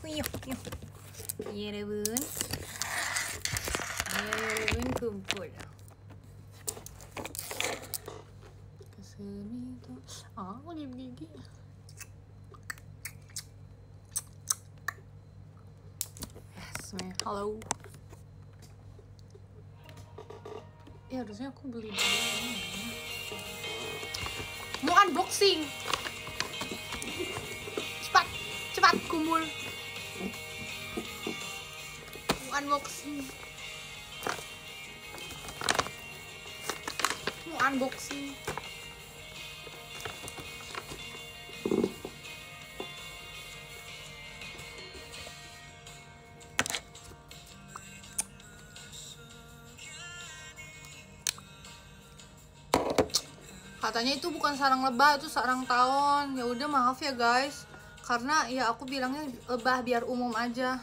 Iya bun. Ayo bun kumpul. Kesini tuh. Oh gigi. Yes, man. Halo. Ya harusnya aku beli dulu. Mau unboxing. Cepat kumul. Mau unboxing. Katanya itu bukan sarang lebah, itu sarang tawon. Ya udah maaf ya guys, karena ya aku bilangnya lebah biar umum aja.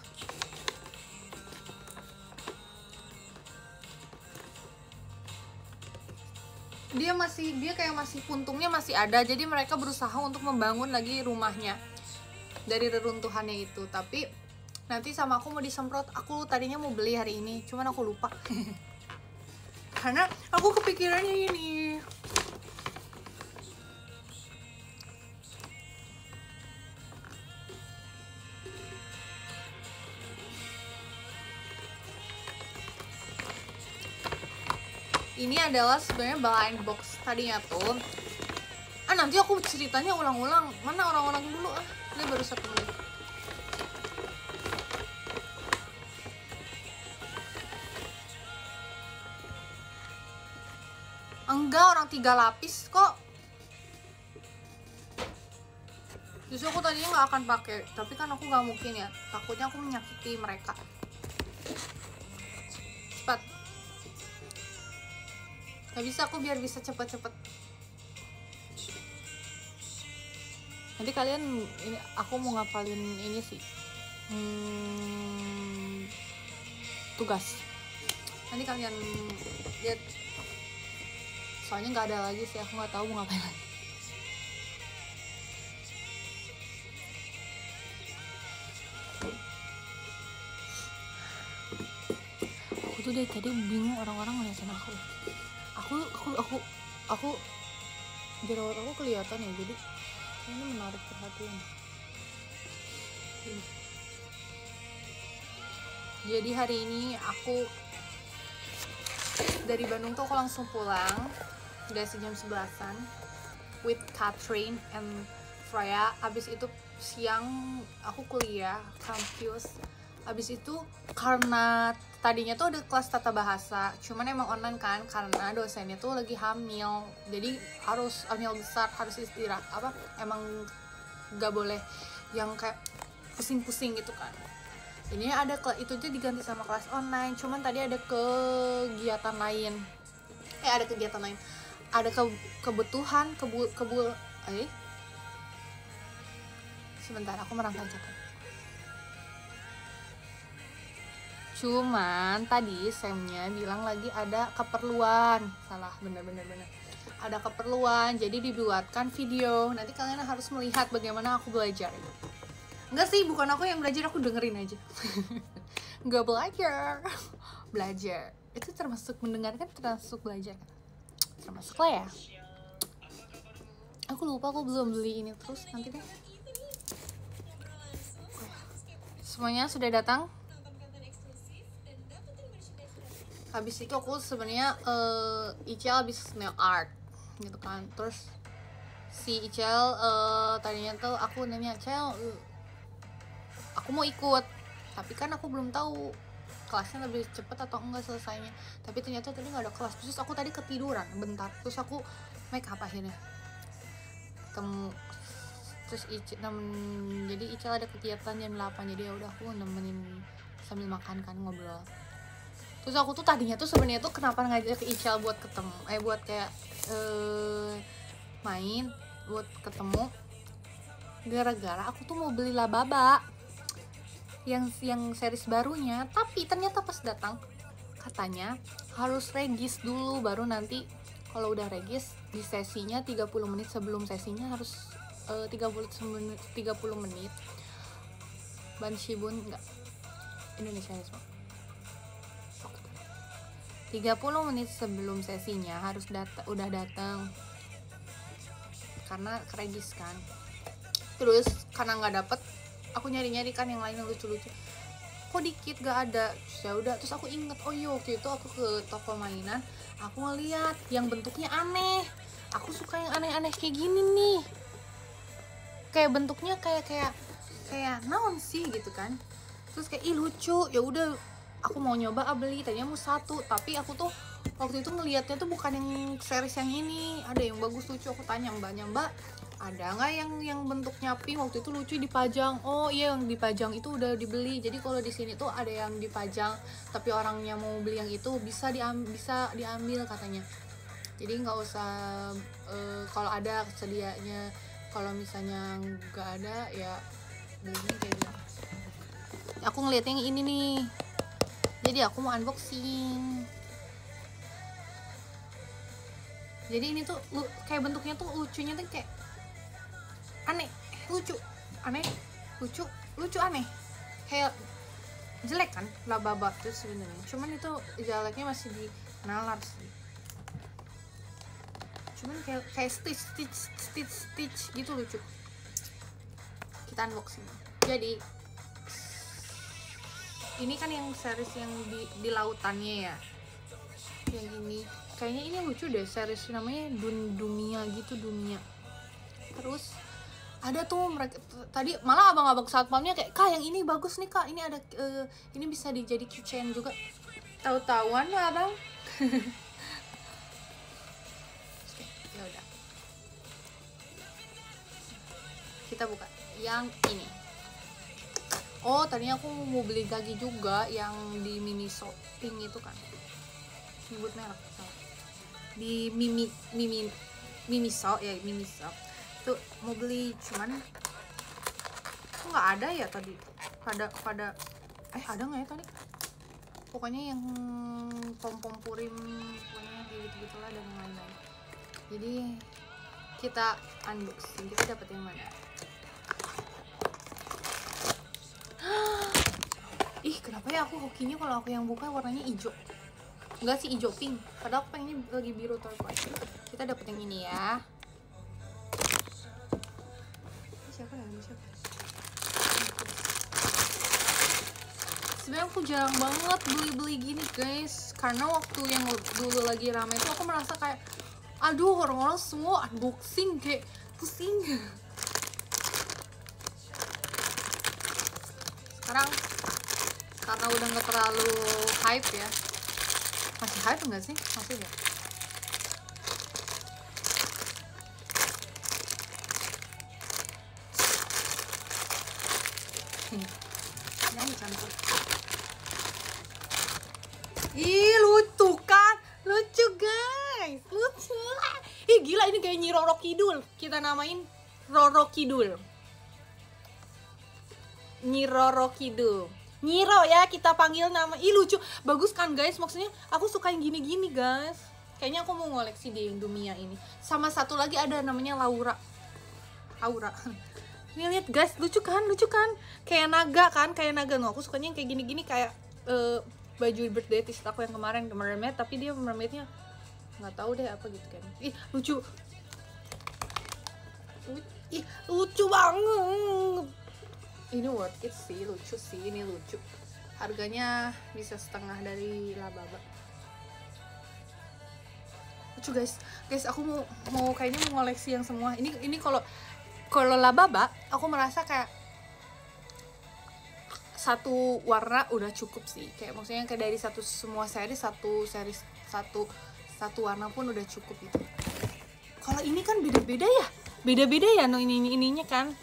Dia kayak masih puntungnya masih ada, jadi mereka berusaha untuk membangun lagi rumahnya dari reruntuhannya itu. Tapi nanti sama aku mau disemprot. Aku tadinya mau beli hari ini, cuman aku lupa. Karena aku kepikirannya ini. Ini adalah sebenarnya blind box tadinya tuh. Nanti aku ceritanya ulang-ulang. Mana orang-orang dulu Ini baru satu menit. Enggak, orang 3 lapis kok. Justru aku tadinya nggak akan pakai, tapi kan aku nggak mungkin ya. Takutnya aku menyakiti mereka. Cepat. Gak bisa, aku biar bisa cepet-cepet. Nanti kalian ini aku mau ngapalin ini sih. Tugas. Nanti kalian lihat. Soalnya nggak ada lagi sih, aku nggak tahu mau ngapain lagi. Aku tuh dari tadi bingung orang-orang ngeliatin aku. Aku jerawat aku kelihatan ya, jadi ini menarik perhatian. Jadi hari ini aku dari Bandung tuh aku langsung pulang, udah sejam 11-an with Catherine and Freya. Abis itu siang aku kuliah kampus. Abis itu karena tadinya tuh ada kelas tata bahasa, cuman emang online kan karena dosennya tuh lagi hamil, jadi harus hamil besar, harus istirahat emang nggak boleh yang kayak pusing-pusing gitu kan. Ini ada itu aja diganti sama kelas online, cuman tadi ada kegiatan lain. Ada kebutuhan sebentar aku merangkai catat. Cuman tadi Samnya bilang lagi ada keperluan. Salah, bener. Ada keperluan, jadi dibuatkan video. Nanti kalian harus melihat bagaimana aku belajar. Enggak sih, bukan aku yang belajar, aku dengerin aja. Enggak belajar. Itu termasuk mendengarkan, termasuk belajar. Termasuk lah ya. Aku lupa, aku belum beli ini terus, nanti deh. Semuanya sudah datang. Habis itu aku sebenarnya Icel habis nail art gitu kan. Terus si Icel tadinya tuh aku nanya, Cel, aku mau ikut, tapi kan aku belum tahu kelasnya lebih cepet atau enggak selesainya. Tapi ternyata tadi nggak ada kelas. Terus aku tadi ketiduran bentar. Terus aku make up akhirnya ketemu. Terus jadi Icel ada kegiatan jam 8, jadi ya udah aku nemenin sambil makan kan, ngobrol. Terus aku tuh tadinya tuh sebenarnya tuh kenapa ngajak Icel buat ketemu, buat kayak main, buat ketemu, gara-gara aku tuh mau beli Lababa yang series barunya. Tapi ternyata pas datang katanya harus regis dulu, baru nanti kalau udah regis di sesinya 30 menit sebelum sesinya harus 30 menit Ban Shibun enggak, Indonesia semua. 30 menit sebelum sesinya harus udah datang karena kredis kan. Terus karena nggak dapet, aku nyari kan yang lain yang lucu-lucu, kok dikit gak ada. Ya udah, terus aku inget, oh iya waktu itu aku ke toko mainan, aku ngeliat yang bentuknya aneh. Aku suka yang aneh-aneh kayak gini nih, kayak bentuknya kayak naon sih gitu kan. Terus kayak ih lucu, ya udah aku mau nyoba beli. Tadinya mau satu, tapi aku tuh waktu itu ngelihatnya tuh bukan yang series yang ini, ada yang bagus lucu. Aku tanya mbaknya, mbak ada nggak yang bentuknya pink, waktu itu lucu dipajang. Oh iya, yang dipajang itu udah dibeli. Jadi kalau di sini tuh ada yang dipajang, tapi orangnya mau beli yang itu bisa diambil katanya. Jadi nggak usah kalau ada sedianya, kalau misalnya nggak ada ya belinya kayak gitu. Aku ngeliatnya yang ini nih, jadi aku mau unboxing. Jadi ini tuh kayak bentuknya tuh lucunya tuh kayak aneh, lucu, aneh, lucu aneh, kayak jelek kan Lababa tuh sebenarnya. Cuman itu jeleknya masih di nalar sih. Cuman kayak stitch gitu, lucu. Kita unboxing. Jadi ini kan yang series yang di lautannya ya, yang ini kayaknya ini lucu deh, series namanya Dunia gitu, Dunia. Terus ada tuh mereka tadi, malah abang-abang satpamnya kayak, kak yang ini bagus nih kak, ini ada ini bisa dijadi keychain juga. Tahu-tahuan lah abang. Ya udah, kita buka yang ini. Oh tadinya aku mau beli Gagi juga yang di mini shopping itu kan, nyebut merek salah, di Mimiso ya, Mimiso tuh mau beli. Cuman kok nggak ada ya tadi, pada ada nggak ya tadi, pokoknya yang pom purim, pokoknya kayak gitu-gitulah dan yang lain-lain. Jadi kita unboxing, kita dapet yang mana. Ih kenapa ya aku hokinya kalau aku yang buka warnanya hijau, enggak sih hijau pink, padahal aku pengennya lagi biru turquoise. Kita dapet yang ini ya. Siapa? Sebenarnya aku jarang banget beli gini guys, karena waktu yang dulu lagi rame itu aku merasa kayak aduh orang-orang semua unboxing kayak pusing. Sekarang karena udah nggak terlalu hype ya, masih hype nggak sih? Masih ya. Nyanyi cantik. Ih lucu kan, lucu guys, lucu. Ih gila, ini kayak Nyi Roro Kidul, kita namain Roro Kidul. Nyi Roro Kidul, Nyiro ya kita panggil nama. Ih lucu, bagus kan guys, maksudnya aku suka yang gini-gini guys. Kayaknya aku mau ngoleksi deh yang Dumia ini. Sama satu lagi ada namanya Laura. Ini lihat guys, lucu kan, kayak naga kan, kayak naga. No, aku sukanya yang kayak gini-gini, kayak baju birthday artist aku yang kemarin mermaid, tapi dia mermaidnya nggak tahu deh apa gitu kan. Ih lucu banget. Ini worth it sih, lucu sih, ini lucu. Harganya bisa setengah dari Lababa. Lucu guys, aku mau kayaknya mau ngoleksi yang semua. Ini kalau Lababa aku merasa kayak satu warna udah cukup sih. Kayak maksudnya kayak dari semua series satu warna pun udah cukup gitu. Kalau ini kan beda-beda ya, no ininya kan.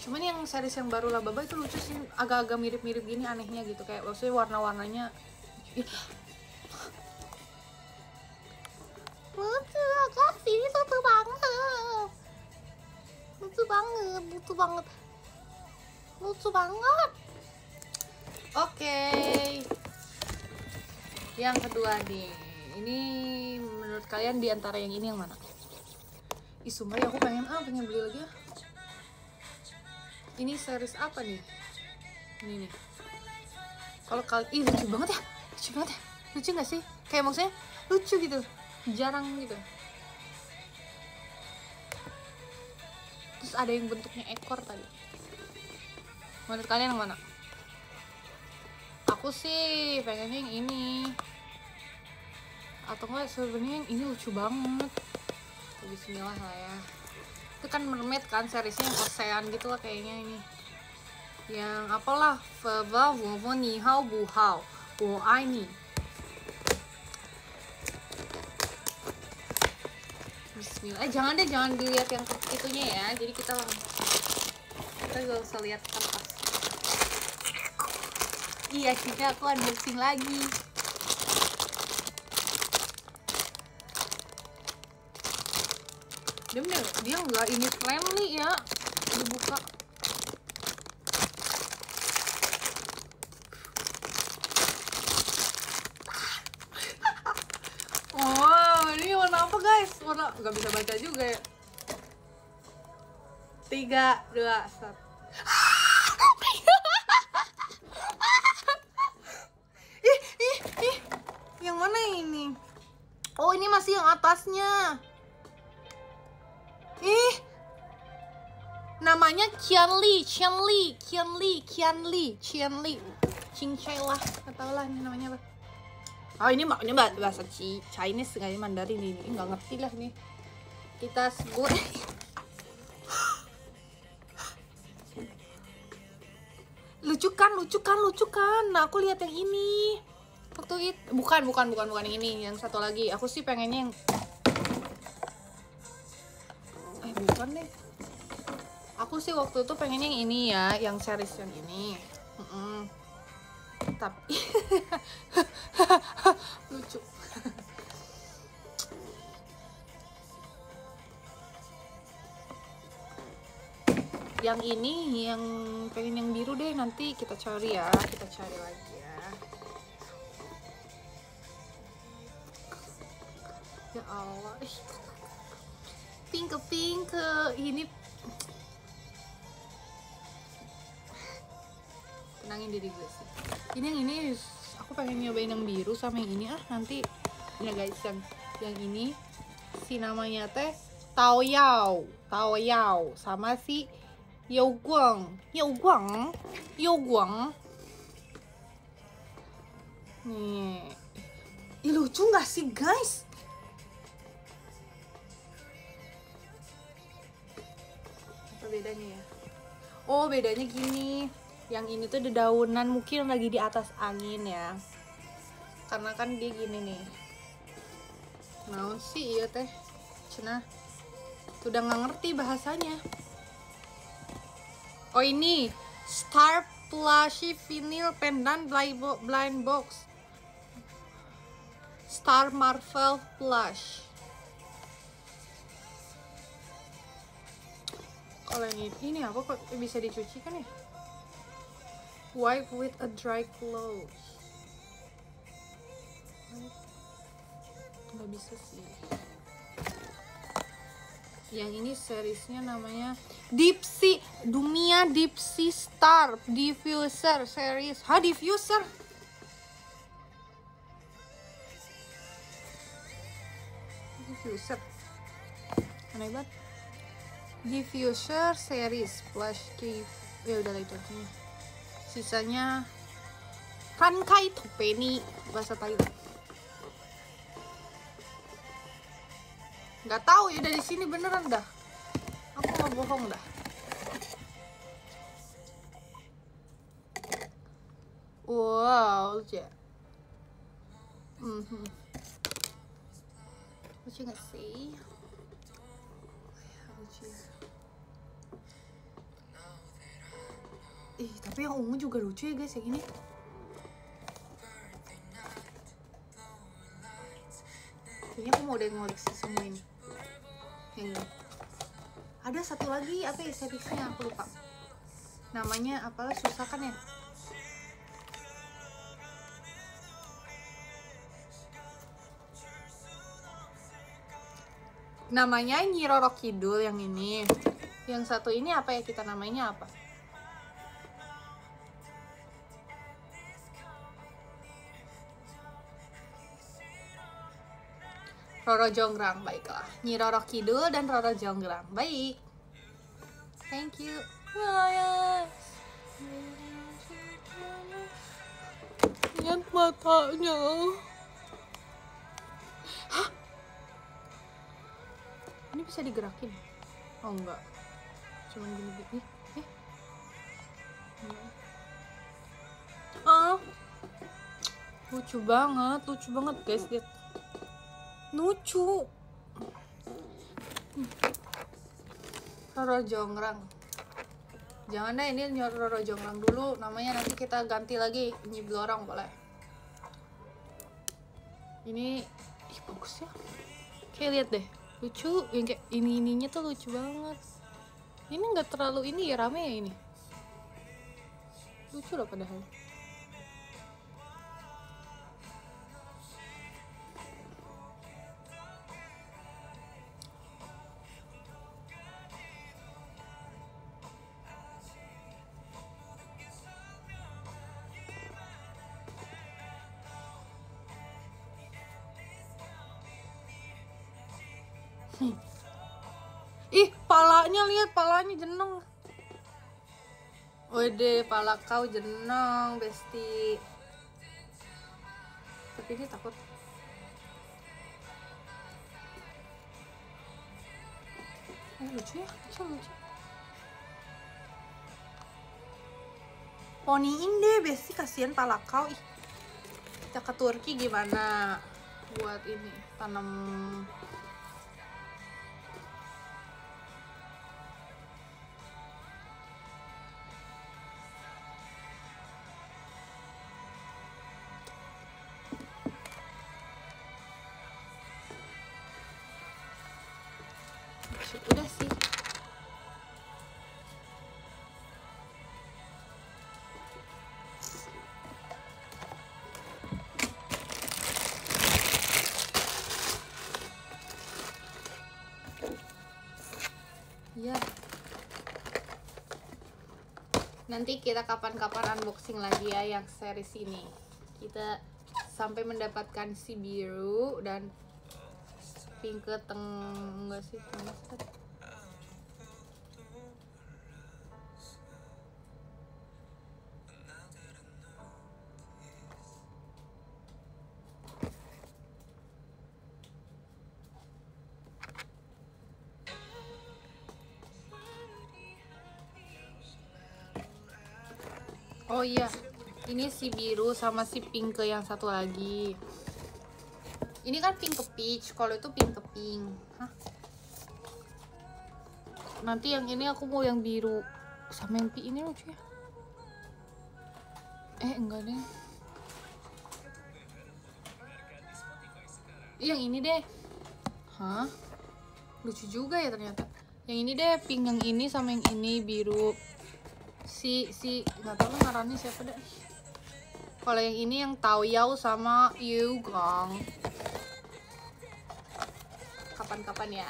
Cuman yang series yang baru Lababa itu lucu sih, agak-agak mirip-mirip gini, anehnya gitu, kayak maksudnya warna-warnanya lucu kasih, lucu banget. Oke. Yang kedua nih, ini menurut kalian di antara yang ini yang mana? Ih sumpah ya, aku pengen beli lagi ya. Ini series apa nih? Ini nih. Kalau kalian, lucu banget ya, lucu nggak sih? Kayak maksudnya lucu gitu, jarang gitu. Terus ada yang bentuknya ekor tadi. Menurut kalian yang mana? Aku sih pengennya yang ini. Atau enggak sebenarnya yang ini lucu banget. Bismillah lah ya. Itu kan mermaid kan, seriesnya yang ocean gitu lah kayaknya ini. Yang apalah, Feva, Vovo, Ni Hao, Bu Hao, Wo Ai Ni. Bismillah. Jangan dilihat yang itunya ya. Jadi kita gak usah lihat kertas. Iya, akhirnya aku unboxing lagi. Dia nggak ini friendly ya, dibuka. Oh, ini warna apa guys? Warna nggak bisa baca juga ya. 3, 2, 1. Yang mana ini? Oh, ini masih yang atasnya. Namanya Qianli, Qingchai lah, nggak tahu lah ini namanya apa. Oh, ini bahasa Chinese kayaknya, Mandarin ini nggak ngerti lah nih. Kita sebut. lucu kan. Nah, aku lihat yang ini. Waktu itu bukan yang ini, yang satu lagi. Aku sih pengennya yang bukan deh. Aku sih waktu itu pengennya yang ini ya, yang series yang ini. Tapi lucu. Yang ini, yang pengen yang biru deh, nanti kita cari lagi ya. Ya Allah, pink ini. Tenangin diri gue sih. Ini yang ini aku pengen nyobain yang biru sama yang ini nanti ya guys, yang ini si namanya teh Tao Yao sama si Yao Guang. Nih, lucu nggak sih guys? Apa bedanya ya? Oh, bedanya gini. Yang ini tuh dedaunan, mungkin lagi di atas angin ya. Karena kan dia gini nih. Naon sih iya teh? Cenah. Udah nggak ngerti bahasanya. Oh, ini Star Plushie Vinyl Pendant Blind Box. Star Marvel Plush. Kalau ini apa kok bisa dicuci kan ya? Wipe with a dry cloth. Nggak bisa sih. Yang ini seriesnya namanya Dumia Deep Sea Star Diffuser series. Diffuser. Aneh banget. Diffuser series Plush Cave. Ya udah itu artinya. Sisanya Rankai Topeni bahasa Thailand. Nggak tahu ya, dari sini beneran dah. Aku nggak bohong dah. Wow, lucu ya. Lucu nggak sih? Lucu. Tapi yang ungu juga lucu ya guys, yang ini. Kayaknya aku mau ngoleksi semua ini. Yang ini. Ada satu lagi, apa ya seriesnya, aku lupa. Namanya apalah, susah kan ya? Namanya Nyi Roro Kidul yang ini. Yang satu ini apa ya, kita namanya apa? Roro Jonggrang, baiklah. Nyi Roro Kidul dan Roro Jonggrang, baik. Thank you. Lihat matanya. Hah? Ini bisa digerakin? Oh enggak, cuman gini-gini. Lucu banget guys, lihat. Lucu. Roro Jonggrang. Jangan deh, ini Roro Jonggrang dulu. Namanya nanti kita ganti lagi, Nyi Blorong boleh. Ini bagus ya. Kayak lihat deh, lucu. Yang kayak ininya tuh lucu banget. Ini nggak terlalu ini ya, rame ya ini. Lucu loh padahal. Ih, palanya lihat, palanya jenong. Wede, pala kau jenong, Besti. Tapi ini takut. Lucu ya, lucu. Poniin deh, Besti, kasihan pala kau. Ih. Kita ke Turki gimana buat ini, tanam. Udah sih. Ya. Nanti kita kapan-kapan unboxing lagi ya yang series ini. Kita sampai mendapatkan si biru dan pink enggak sih, oh iya, ini si biru sama si pink yang satu lagi. Ini kan pink ke peach, kalau itu pink ke pink. Hah? Nanti yang ini aku mau yang biru sama yang pink ini lucu ya. Enggak deh. Yang ini deh. Hah? Lucu juga ya ternyata. Yang ini deh, pink yang ini sama yang ini biru. Si nggak tahu ngarannya siapa deh. Kalau yang ini yang Taoyao sama Yugang. Kapan-kapan ya.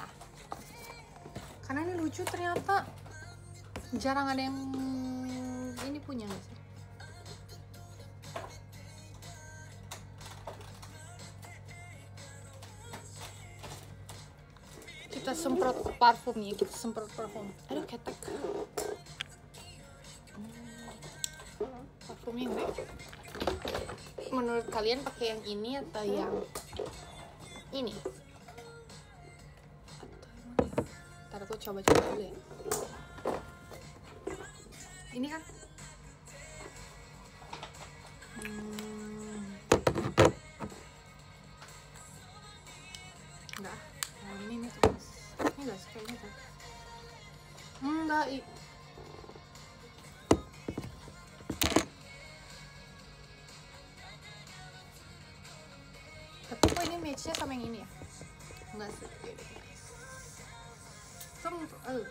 Karena ini lucu ternyata. Jarang ada yang ini punya nggak sih? Kita semprot parfumnya, Aduh, ketek. Parfumnya enggak. Menurut kalian pakai yang ini atau yang ini? Ntar aku coba-coba dulu ya. Ini kan enggak. Nah, ini terus. Ini enggak sih kayaknya tuh. Enggak, tapi kok ini matchnya sama yang ini ya? Enggak sih. Semprot.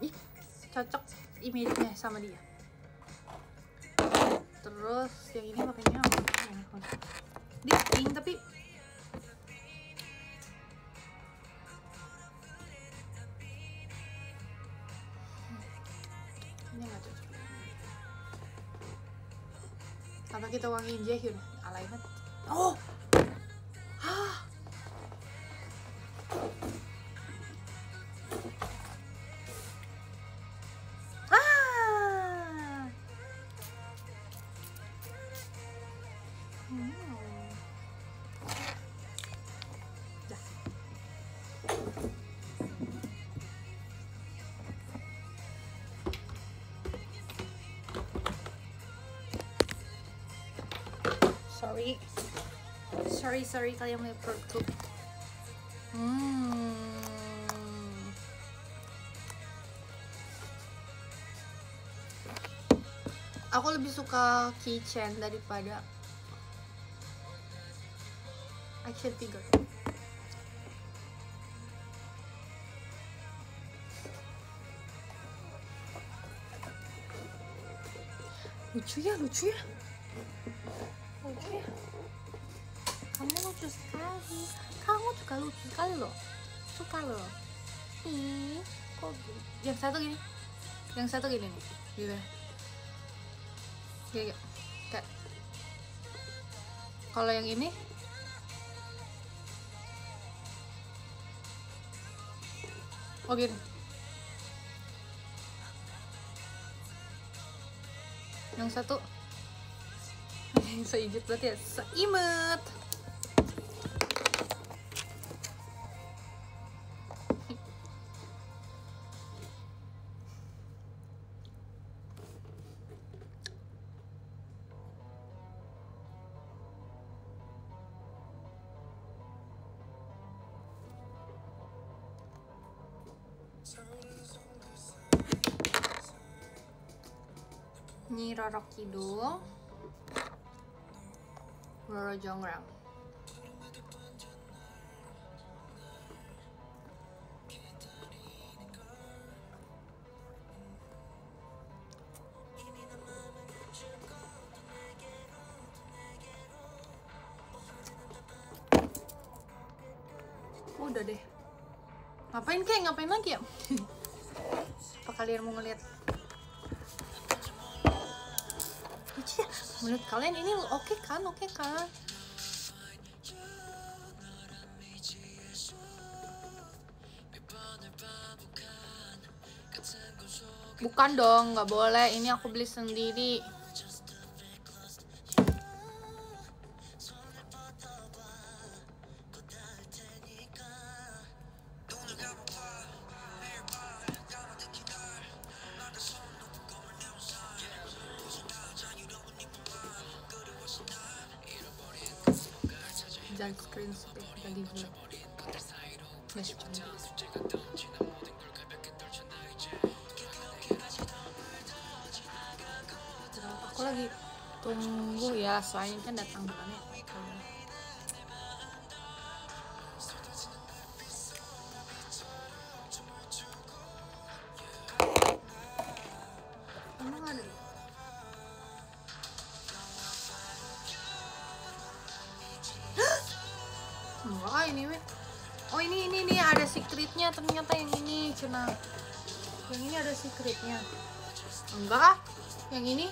Ih, cocok image-nya sama dia. Terus yang ini makanya dia pink tapi Apa kita wangiin Jaehyun? Alay banget. Oh. Hah. Sorry kalian melihat perutku. Aku lebih suka keychain daripada action figure. Lucu ya. Kamu lucu sekali. Kamu juga lucu sekali loh. Suka loh. Ih, kok gini? Yang satu gini nih. Gitu. Kayak. Kalau yang ini gini. Yang satu seijut berarti ya, seimet. Nyi Roro Kidul, Roro Jonggrang. Udah deh. Ngapain lagi ya? Apa kalian mau ngeliat? Menurut kalian ini oke kan? Bukan dong, nggak boleh. Ini aku beli sendiri. Jangan screenshot tadi dulu. Aku lagi tunggu ya, soalnya kan datang bukannya. Emang ada? Enggak, ini weh. Oh ini ada secretnya ternyata yang ini cina. Yang ini ada secretnya. Enggak, yang ini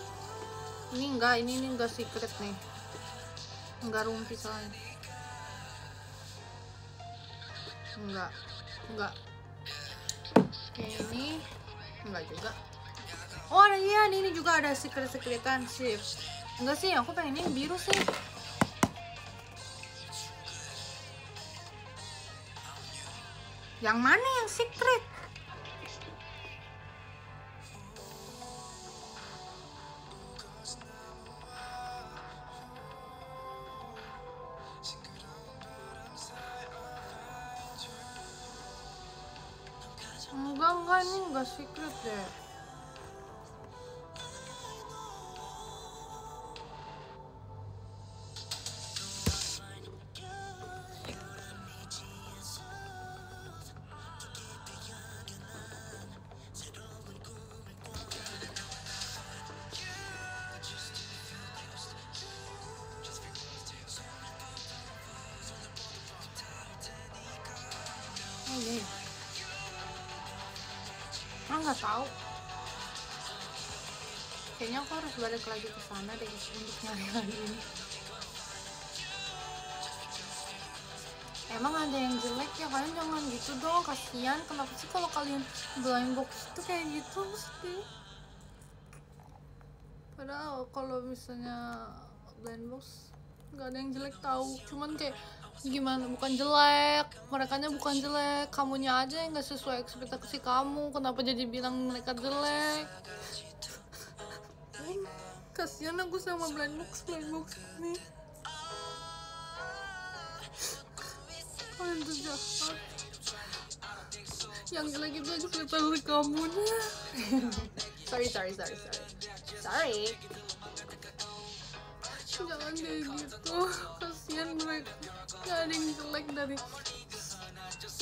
enggak, ini enggak secret nih. Enggak rumpi soalnya. Enggak. Yang ini enggak juga. Oh ada iya, ini juga ada secretan sih. Enggak sih, aku pengen yang biru sih. Yang mana yang secret? Enggak, ini enggak secret deh. Oh iya. Nggak tahu. Kayaknya aku harus balik lagi ke sana deh untuk nyari lagi ini. Emang ada yang jelek ya, kalian jangan gitu dong, kasihan. Kenapa sih kalau kalian blind box itu kayak gitu mesti? Padahal kalau misalnya blind box nggak ada yang jelek tahu, cuman kayak gimana, bukan jelek, merekanya bukan jelek, kamunya aja yang nggak sesuai ekspektasi kamu. Kenapa jadi bilang mereka jelek? Kasihan aku sama blind box ini. Kalian tuh jahat. Yang jelek itu ekspektasi kamunya. sorry jangan kayak gitu, kasihan mereka. Gak ada yang jelek dari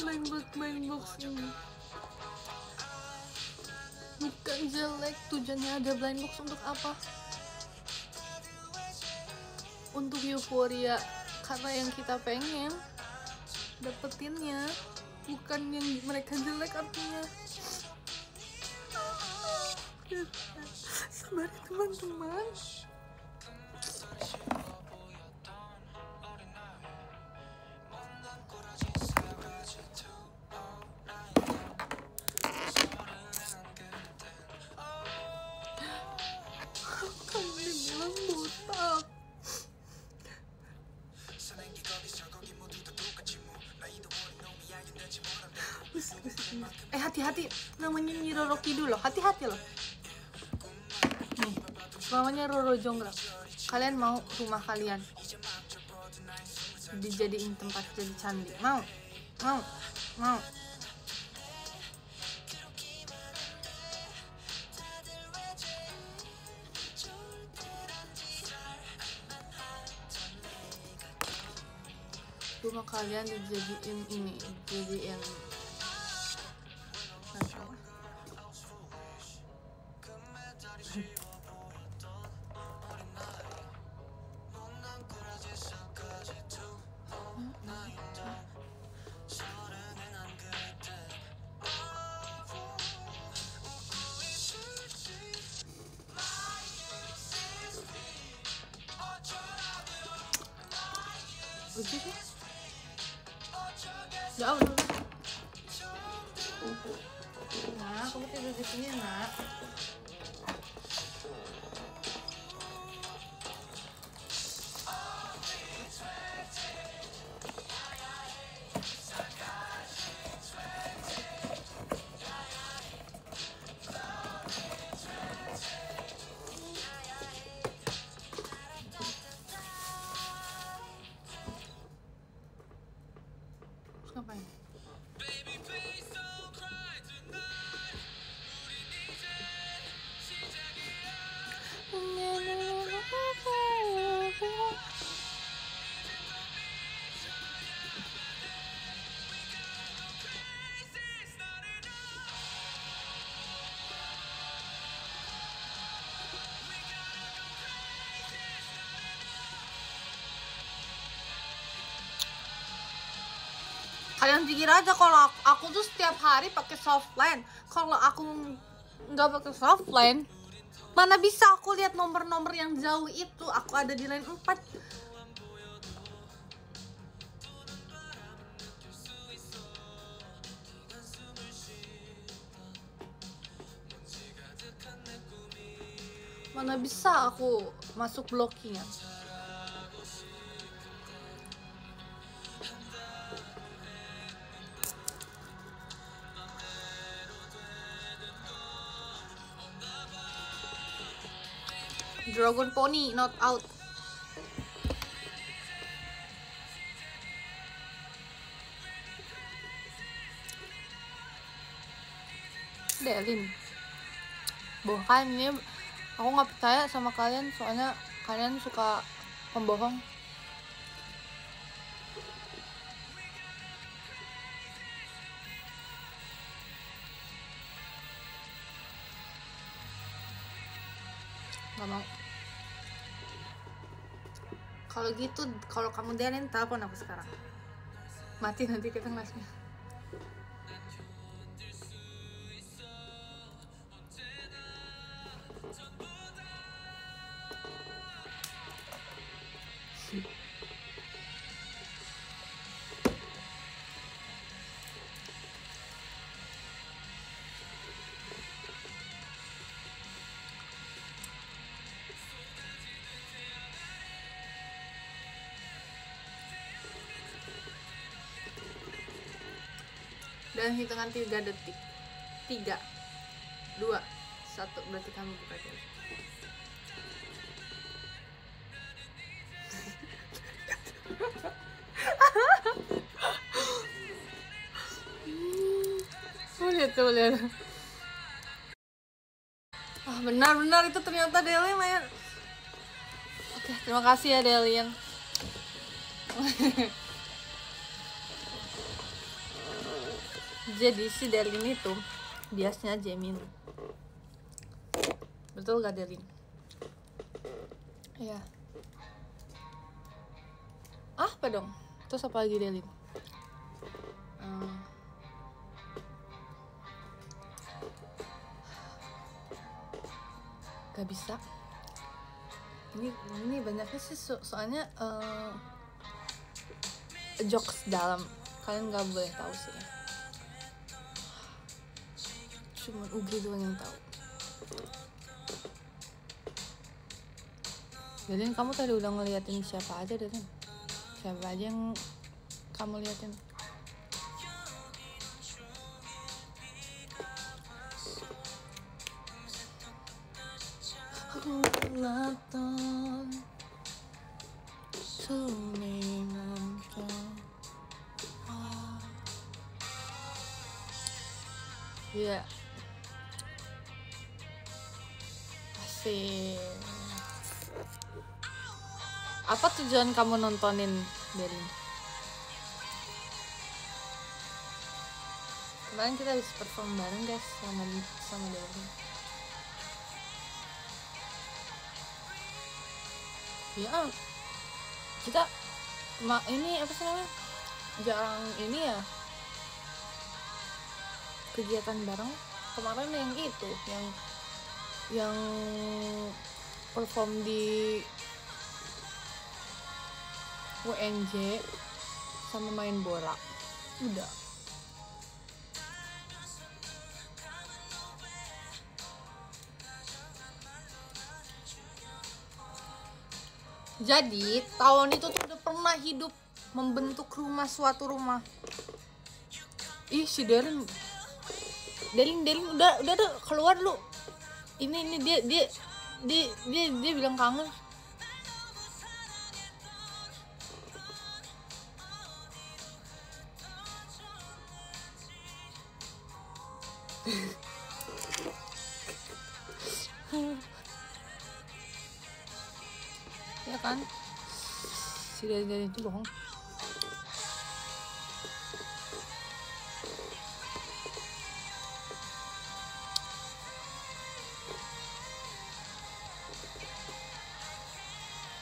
blind box ini. Bukan jelek, tujuannya ada blind box untuk apa? Untuk euforia, karena yang kita pengen dapetinnya, bukan yang mereka jelek artinya. Sabar ya teman-teman. Kamu dibilang botak. Hati-hati, namanya Nyi Roro Kidul loh, hati-hati loh. Nih, namanya Roro Jonggrang. Kalian mau rumah kalian dijadiin tempat jadi candi? Mau? Rumah kalian dijadiin lucu sih. Jauh dulu. Nah, kamu tidur di sini, Nak. Terus ngapain? Kalian pikir aja kalau aku tuh setiap hari pakai softline. Kalau aku nggak pakai softline, mana bisa aku lihat nomor-nomor yang jauh itu. Aku ada di line 4. Mana bisa aku masuk blocking ya. Dragon Pony not out. Delin, bukan ini, aku nggak percaya sama kalian soalnya kalian suka pembohong. Gak mau. Kalau gitu, kalau kamu Delin, telepon aku sekarang. Mati nanti kita ngelasnya. Dan hitungan 3 detik. 3 2 1 berarti kamu buka dulu. Lihat. Ah, benar itu ternyata Delin ya. Oke, terima kasih ya Delin. Jadi si Delin itu biasanya Jamin. Betul gak Delin? Iya. Apa dong? Terus apa lagi Delin? Gak bisa. Ini banyaknya sih soalnya jokes dalam. Kalian gak boleh tahu sih. Cuman Ugri doang yang tahu. Delin, kamu tadi udah ngeliatin siapa aja Delin? Siapa aja yang kamu liatin? Iya. Asik. Apa tujuan kamu nontonin Delin? Kemarin kita habis perform bareng guys sama Delin. Ya, kita ini apa sih namanya? Jarang ini ya. Kegiatan bareng. Kemarin yang itu, yang perform di UNJ sama main bola. Udah. Jadi tahun itu tuh udah pernah hidup membentuk suatu rumah. Ih, si Delin udah keluar lu. Ini dia bilang kangen. Ya kan, si Delin itu bohong.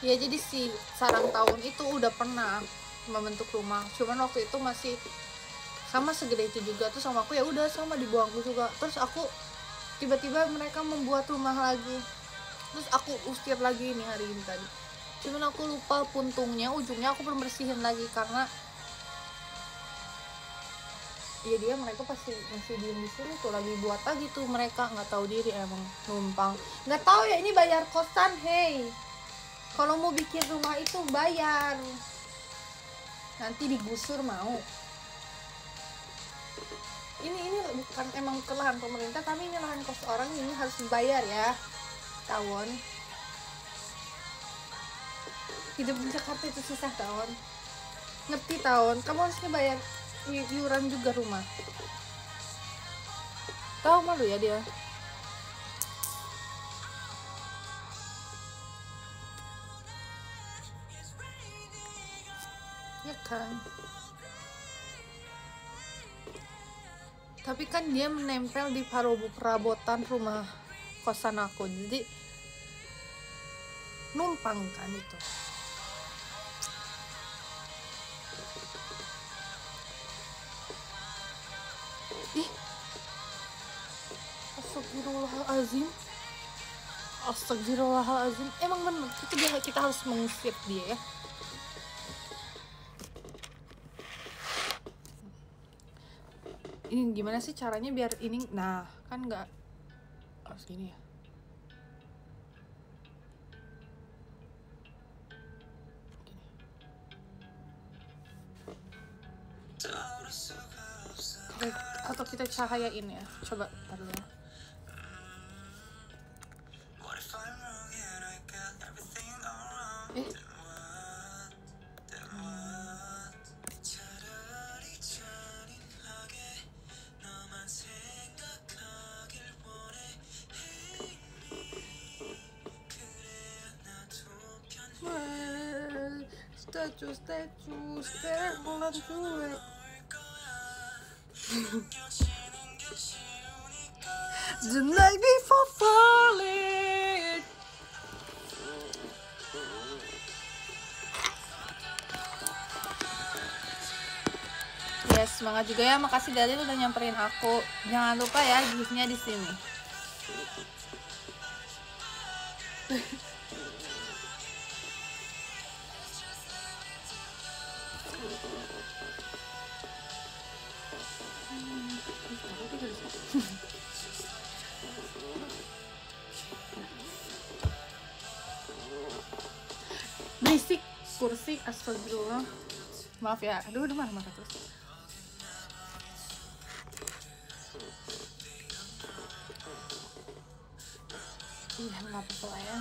Ya jadi si sarang tahun itu udah pernah membentuk rumah, cuman waktu itu masih sama segede itu juga. Terus sama aku ya udah sama dibuangku juga. Terus aku tiba-tiba mereka membuat rumah lagi, terus aku usir lagi nih hari ini tadi. Cuman aku lupa puntungnya, ujungnya aku belum bersihin lagi karena ya mereka pasti masih diem di sini tuh, lagi buat lagi tuh mereka, nggak tahu diri emang numpang. Nggak tahu ya, ini bayar kosan, hey. Kalau mau bikin rumah itu bayar, nanti digusur mau. Ini bukan emang ke lahan pemerintah, tapi ini lahan kos orang, ini harus dibayar ya. Tawon. Hidup di Jakarta itu susah Tawon. Ngerti Tawon? Kamu harusnya bayar iuran juga rumah. Tahu malu ya dia. Ya kan. Tapi kan dia menempel di perabotan rumah kosan aku, jadi numpang kan itu. Ih, Astagfirullahalazim. Emang bener itu kita harus mengusir dia ya. Ini gimana sih caranya biar ini, nah kan nggak harus gini ya. Atau kita cahayain ya, coba taruh ya. Statue, bulan cuek. The night before falling. Yes, semangat juga ya. Makasih Dalil udah nyamperin aku. Jangan lupa ya gift-nya di sini. Berisik kursi, astagfirullah. Maaf ya, aduh udah marah terus. Iya, nggak apa-apa lah ya.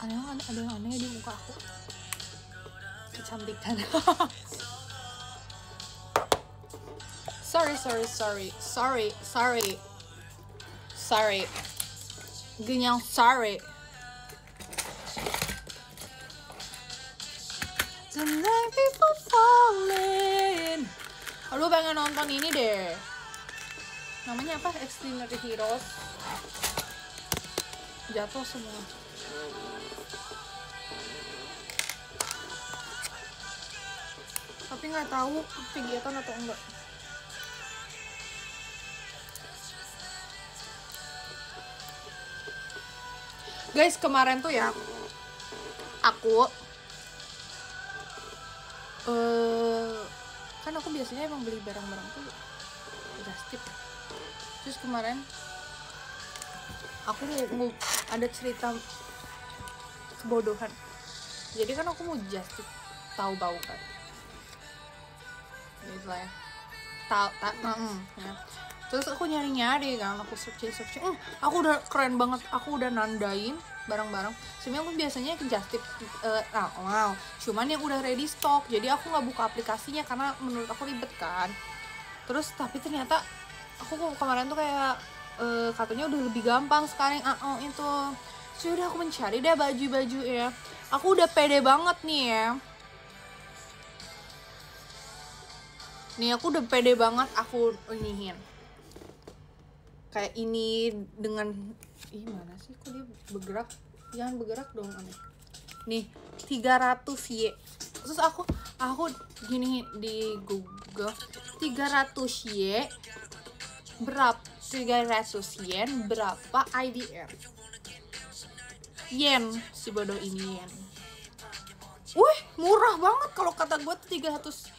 Ada yang aneh di muka aku. Kecantikan. Sorry. Genyang sorry. The night before falling. Aduh pengen nonton ini deh. Namanya apa? Extraordinary Heroes. Jatuh semua. Tapi nggak tahu kegiatan atau enggak. Guys, kemarin tuh ya aku kan aku biasanya emang beli barang-barang tuh just tip. Terus kemarin aku mau ada cerita kebodohan. Jadi kan aku mau just tip, tahu bau kan. Gitu lah ya. Ya. Terus aku nyari kan, aku searching. Aku udah keren banget, aku udah nandain barang-barang. Sebenarnya aku biasanya ke just tip cuman yang udah ready stock. Jadi aku nggak buka aplikasinya karena menurut aku ribet kan. Terus tapi ternyata aku kemarin tuh kayak katanya udah lebih gampang sekarang itu. Sudah aku mencari deh baju-baju ya. Aku udah pede banget nih ya. Nih aku udah pede banget aku iniin. Kayak ini dengan mana sih kok dia bergerak? Jangan bergerak dong aneh. Nih 300 Y. Terus aku gini di Google 300 Y berapa? 300 yen berapa IDR? Yen, si bodoh ini yen. Wih, murah banget kalau kata gue 300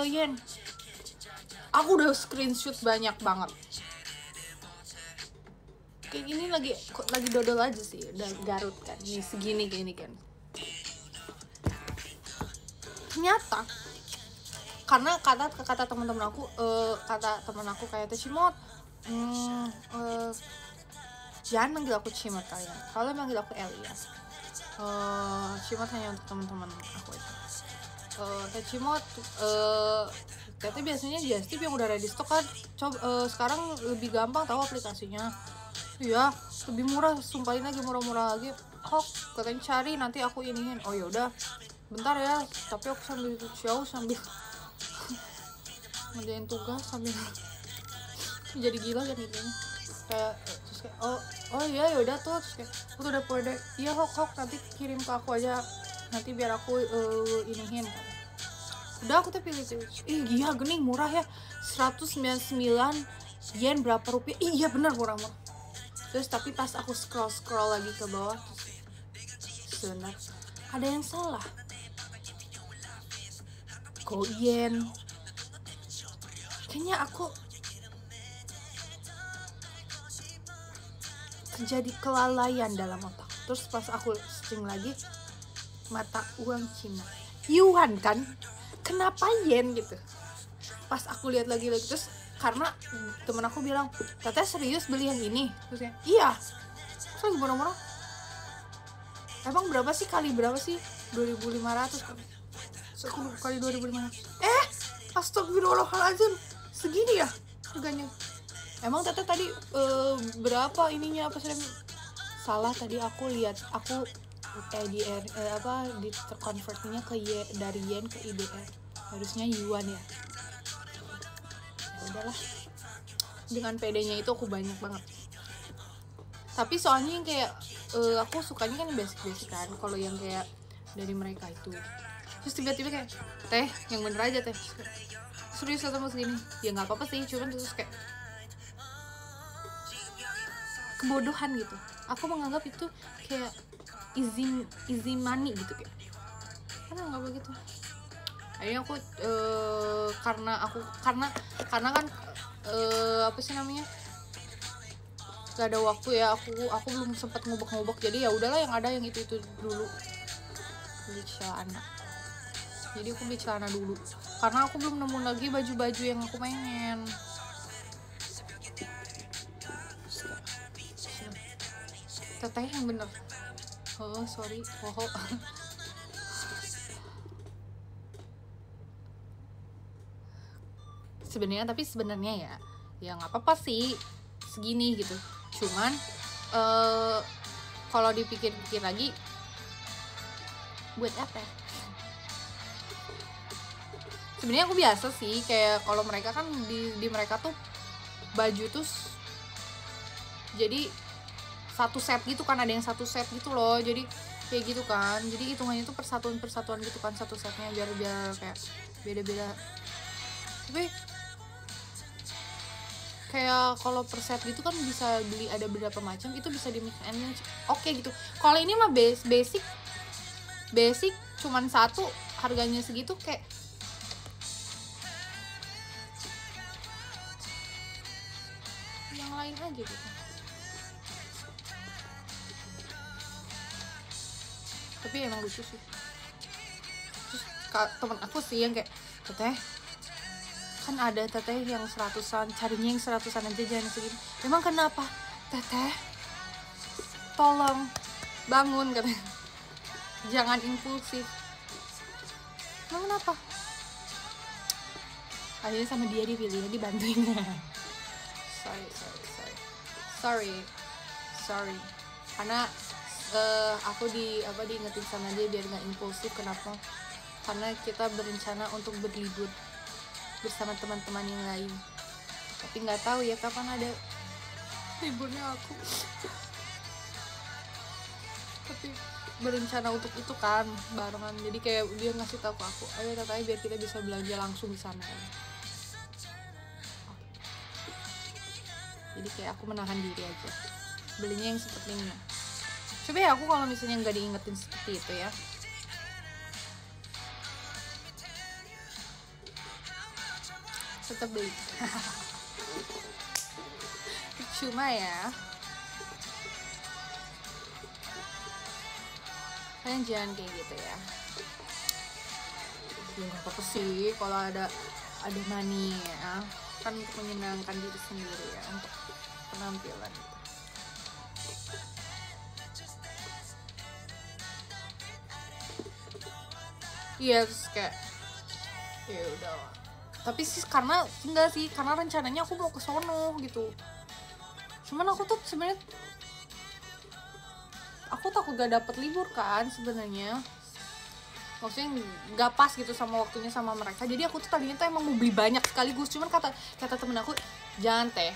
yen. Aku udah screenshot banyak banget. Kayak gini lagi dodol aja sih, udah Garut kan. Nih segini kayak ini kan. Ternyata karena kata teman-teman aku kayak Cimot, jangan manggil aku Cimot kalian. Kalau manggil aku Elias. Cimot hanya untuk teman-teman aku itu. Cimot tapi biasanya just tip yang udah ready stock kan. Sekarang lebih gampang tahu aplikasinya. Iya, lebih murah, sumpahin lagi murah-murah lagi. Katanya cari nanti aku iniin. Oh ya udah, bentar ya. Tapi aku sambil show sambil ngerjain tugas sambil jadi gila kan ini. Kayak terus kayak oh iya yaudah tuh, terus kayak aku udah pede. Iya Hok nanti kirim ke aku aja. Nanti biar aku iniin kan. Udah aku tuh pilih. Iya gening murah ya. 199 yen berapa rupiah? Iya benar murah. Terus tapi pas aku scroll lagi ke bawah, sebenarnya ada yang salah. Kok yen? Kayaknya aku terjadi kelalaian dalam otak. Terus pas aku searching lagi, mata uang Cina. yuan kan, kenapa yen gitu. Pas aku lihat lagi terus karena temen aku bilang, Teteh serius beli yang ini? Terusnya iya. Terus boro-boro, emang berapa sih, kali berapa sih? 2.500 kan. Terus aku kali 2.500, astagfirullahaladzim, segini ya harganya. Emang Teteh tadi berapa ininya, apa sih? Salah, tadi aku lihat, aku di terkonvertinya ke dari yen ke IDR, harusnya yuan ya. Ya udahlah, dengan PD-nya itu aku banyak banget. Tapi soalnya yang kayak aku sukanya kan basic kan, kalau yang kayak dari mereka itu. Terus tiba-tiba kayak, Teh yang bener aja Teh, serius atau segini? Ya nggak apa-apa sih, cuman terus kayak kebodohan gitu. Aku menganggap itu kayak easy money gitu, kayak karena nggak begitu. Akhirnya aku karena kan apa sih namanya, gak ada waktu ya, aku belum sempat ngubek-ngubek, jadi ya udahlah yang ada yang itu dulu. Beli celana, jadi aku beli celana dulu karena aku belum nemu lagi baju-baju yang aku pengen. Teteh yang bener. Oh sorry, sebenarnya ya nggak apa-apa sih segini gitu. Cuman kalau dipikir-pikir lagi, buat apa? Sebenarnya aku biasa sih, kayak kalau mereka kan di mereka tuh baju tuh jadi satu set gitu kan, ada yang satu set gitu loh, jadi kayak gitu kan, jadi hitungannya tuh persatuan gitu kan satu setnya, biar kayak beda-beda. Tapi kayak kalau per set gitu kan bisa beli ada beberapa macam, itu bisa di mix and match, oke gitu. Kalau ini mah basic cuman satu, harganya segitu, kayak yang lain aja gitu. Tapi emang lucu sih. Terus temen aku sih yang kayak, Teteh kan ada Teteh yang 100-an, carinya yang 100-an aja, jangan segini. Emang kenapa? Teteh tolong bangun katanya, jangan impulsif. Emang kenapa? Akhirnya sama dia dipilih, dibantuin. sorry karena aku diingetin sama dia biar nggak impulsif. Kenapa? Karena kita berencana untuk berlibur bersama teman-teman yang lain, tapi nggak tahu ya kapan ada liburnya aku. Tapi berencana untuk itu kan barengan, jadi kayak dia ngasih tahu ke aku, ayo katanya biar kita bisa belanja langsung di sana kan. Jadi kayak aku menahan diri aja belinya yang seperti ini. Coba ya aku kalau misalnya nggak diingetin seperti itu ya, tetap beli. Cuma ya kalian jangan kayak gitu ya. Ya nggak apa-apa sih kalau ada money ya, kan untuk menyenangkan diri sendiri ya, untuk penampilan. Iya, terus kayak ya udah. Tapi sih karena rencananya aku mau ke sono gitu. Cuman aku tuh sebenarnya aku takut gak dapet libur kan sebenarnya. Maksudnya nggak pas gitu sama waktunya sama mereka. Jadi aku tuh tadinya tuh emang mau beli banyak sekaligus. Cuman kata temen aku, jangan Teh,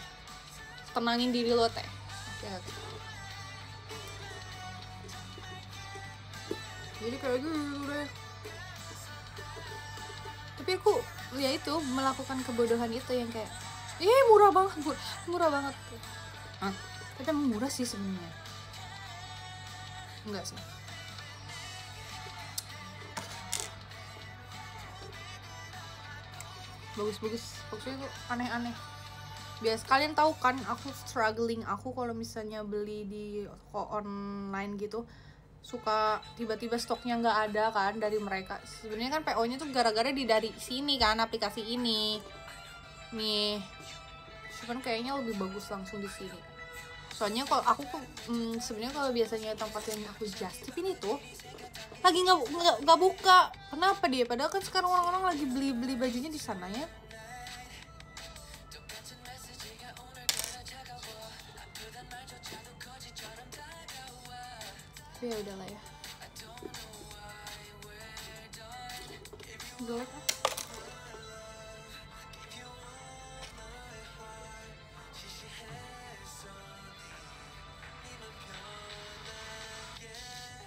tenangin diri lo Teh. Oke. Jadi kayak gitu deh. Tapi aku ya itu melakukan kebodohan itu yang kayak, murah banget. Tapi emang murah sih sebenarnya. Enggak sih. Bagus-bagus, maksudnya tuh aneh-aneh. Biar kalian tahu kan, aku struggling aku kalau misalnya beli di online gitu, suka tiba-tiba stoknya nggak ada kan dari mereka. Sebenarnya kan PO-nya tuh gara-gara dari sini kan, aplikasi ini nih, cuman kayaknya lebih bagus langsung di sini. Soalnya kalau aku sebenarnya kalau biasanya tempat yang aku just tip ini tuh lagi nggak buka. Kenapa dia? Padahal kan sekarang orang-orang lagi beli bajunya di sana ya. Tapi ya udahlah ya. Gelap.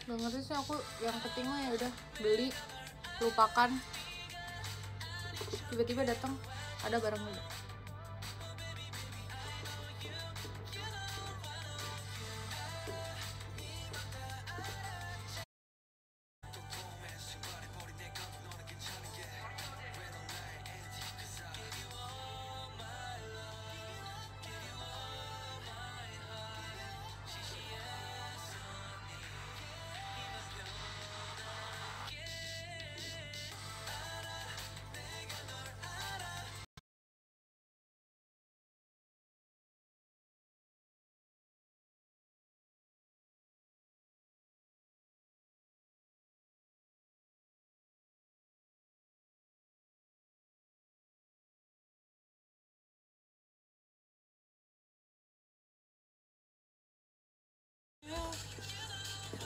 Gak ngerti sih aku, yang penting mah ya udah beli, lupakan, tiba-tiba datang ada barang udah.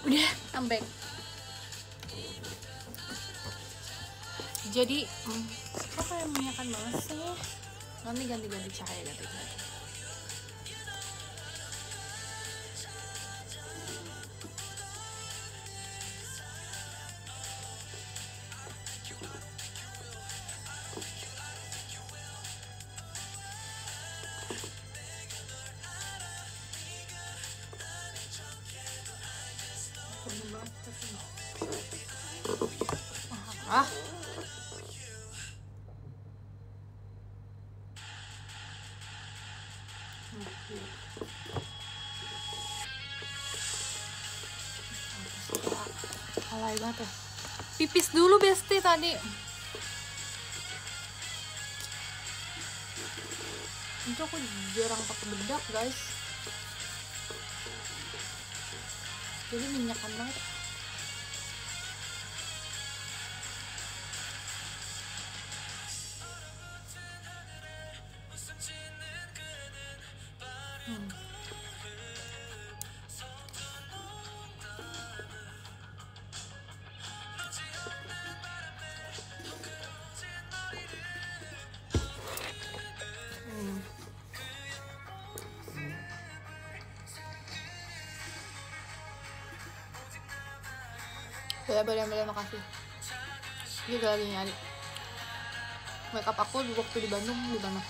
Udah, I'm back. Jadi apa yang menyenangkan banget sih? Nanti ganti cahaya, ganti. Ah. Alay banget ya. Pipis dulu Besti tadi. Itu aku jarang pakai bedak guys. Jadi minyakan banget. Boleh makasih. Dia lagi nyari makeup aku waktu di Bandung di mana?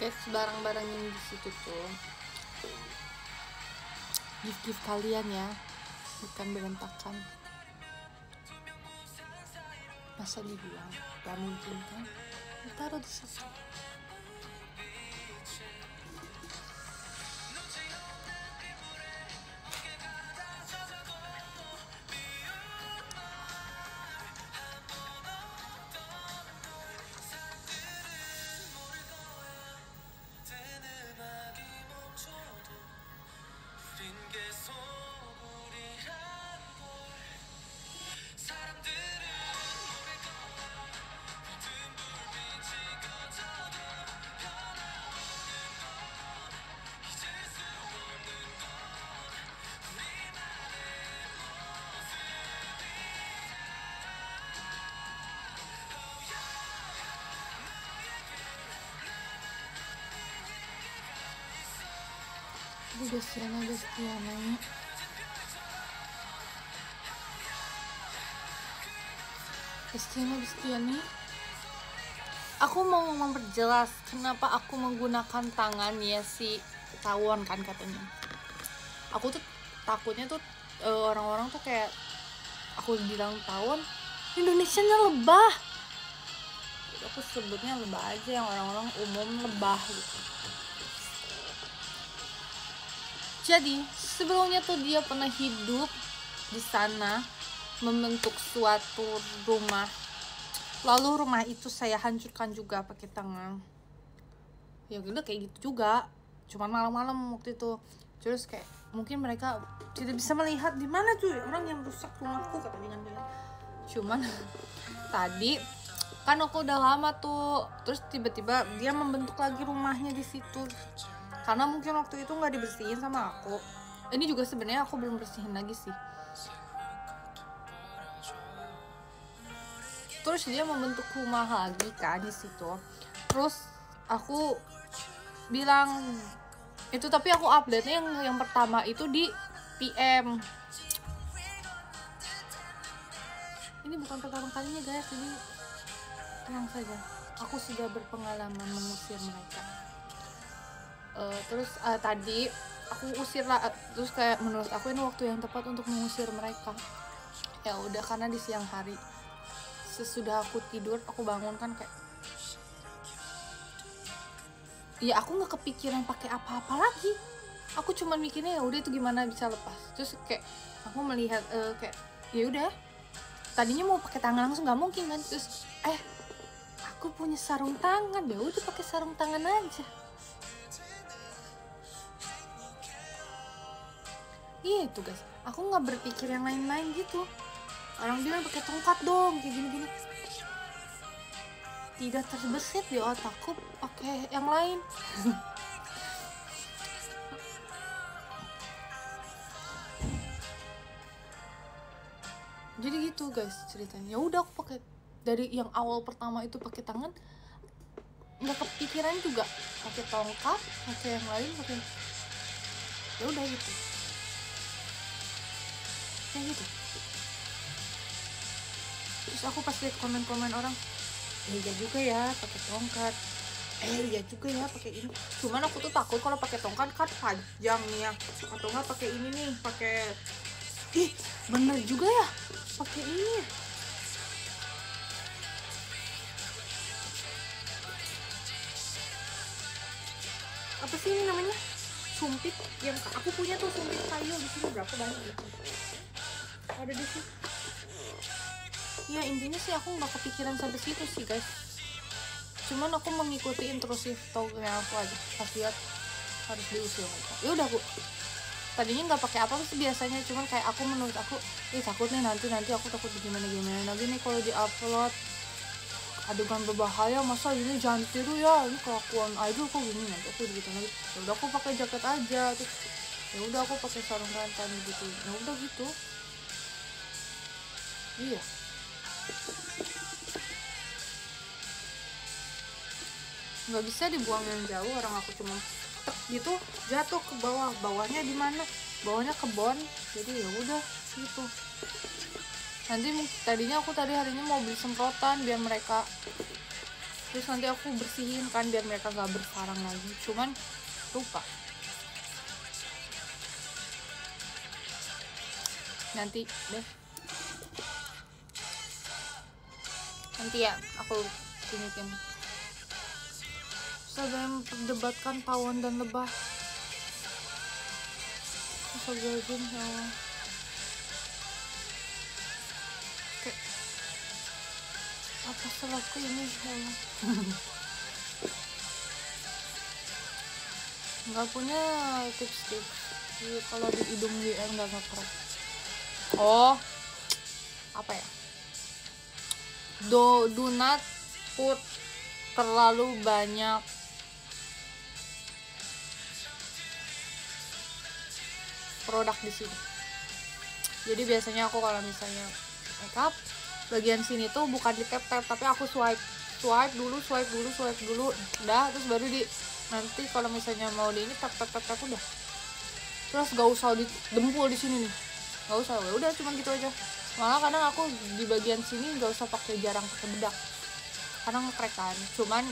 Guys, barang-barang yang di situ tuh gift kalian ya, bukan berantakan. Masa dibilang gak mungkin kan? Taruh di situ. Bestiana Bestiani, aku mau memperjelas kenapa aku menggunakan tangan ya si tawon kan katanya. Aku tuh takutnya tuh orang-orang tuh kayak aku bilang tawon, Indonesianya lebah. Jadi aku sebutnya lebah aja, yang orang-orang umum lebah gitu. Jadi sebelumnya tuh dia pernah hidup di sana, membentuk suatu rumah. Lalu rumah itu saya hancurkan juga pakai tangan. Ya udah kayak gitu juga, cuman malam-malam waktu itu. Terus kayak mungkin mereka tidak bisa melihat di mana tuh orang yang rusak rumahku katanya bilang. Cuman tadi kan aku udah lama tuh, terus tiba-tiba dia membentuk lagi rumahnya di situ. Karena mungkin waktu itu nggak dibersihin sama aku. Ini juga sebenarnya aku belum bersihin lagi sih. Terus dia membentuk rumah lagi kan di situ. Terus aku bilang itu, tapi aku update-nya yang pertama itu di PM. Ini bukan pertama kalinya guys, jadi tenang saja. Aku sudah berpengalaman mengusir mereka. Terus tadi aku usir lah, terus kayak menurut aku ini waktu yang tepat untuk mengusir mereka. Ya udah, karena di siang hari sesudah aku tidur aku bangun kan kayak ya aku nggak kepikiran pakai apa-apa lagi. Aku cuma mikirnya ya udah itu gimana bisa lepas. Terus kayak aku melihat kayak ya udah, tadinya mau pakai tangan langsung nggak mungkin kan. Terus aku punya sarung tangan, ya udah pakai sarung tangan aja. Iya itu guys, aku nggak berpikir yang lain-lain gitu. Orang bilang pakai tongkat dong, kayak gini-gini. Tidak terbesit di otakku pakai yang lain. Jadi gitu guys ceritanya. Ya udah aku pakai dari yang awal pertama itu pakai tangan, nggak kepikiran juga pakai tongkat, pakai yang lain, pakai ya udah gitu. Kayak gitu. Terus aku pas lihat komen-komen orang, iya juga ya pakai tongkat, iya juga ya pakai ini. Cuman aku tuh takut kalau pakai tongkat kan panjang nih ya, atau nggak pakai ini nih, pakai bener juga ya pakai ini. Apa sih ini namanya, sumpit yang aku punya tuh, sumpit kayu di sini berapa banyak gitu ada di sini. Ya intinya sih aku nggak kepikiran sampai situ sih guys. Cuman aku mengikuti intrusif tognya aku aja. Pas lihat harus diusir mereka, ya udah aku tadinya nggak pakai apa sih biasanya. Cuman kayak aku menurut aku takut nih nanti aku takut gimana lagi nih kalau diupload adegan berbahaya, masa ini jangan tiru ya, ini kelakuan idol kok gini, nanti aku gitu lagi. Ya udah aku pakai jaket aja, terus ya udah aku pakai sarung tangan gitu, ya udah gitu. Iya, nggak bisa dibuang yang jauh, orang aku cuma tek gitu jatuh ke bawah. Bawahnya di mana? Bawahnya kebon, jadi ya udah gitu. Nanti tadinya aku harinya mau beli semprotan biar mereka, terus nanti aku bersihin kan biar mereka nggak bersarang lagi, cuman lupa. Nanti deh, nanti ya aku tunjukin. Saya memperdebatkan tawon dan lebah. Astagfirullahaladzim ya Allah. Kayak apa salahku ini ya Allah. Nggak punya tips-tips kalau di hidung dia nggak kerak. Oh, apa ya? Do not put terlalu banyak produk di sini. Jadi biasanya aku kalau misalnya makeup bagian sini tuh bukan di tap tapi aku swipe dulu, udah, terus baru di nanti kalau misalnya mau di ini tap udah. Terus gak usah didempul di sini nih, gak usah, udah cuman gitu aja. Malah kadang aku di bagian sini nggak usah jarang pakai bedak karena ngekrek kan. Cuman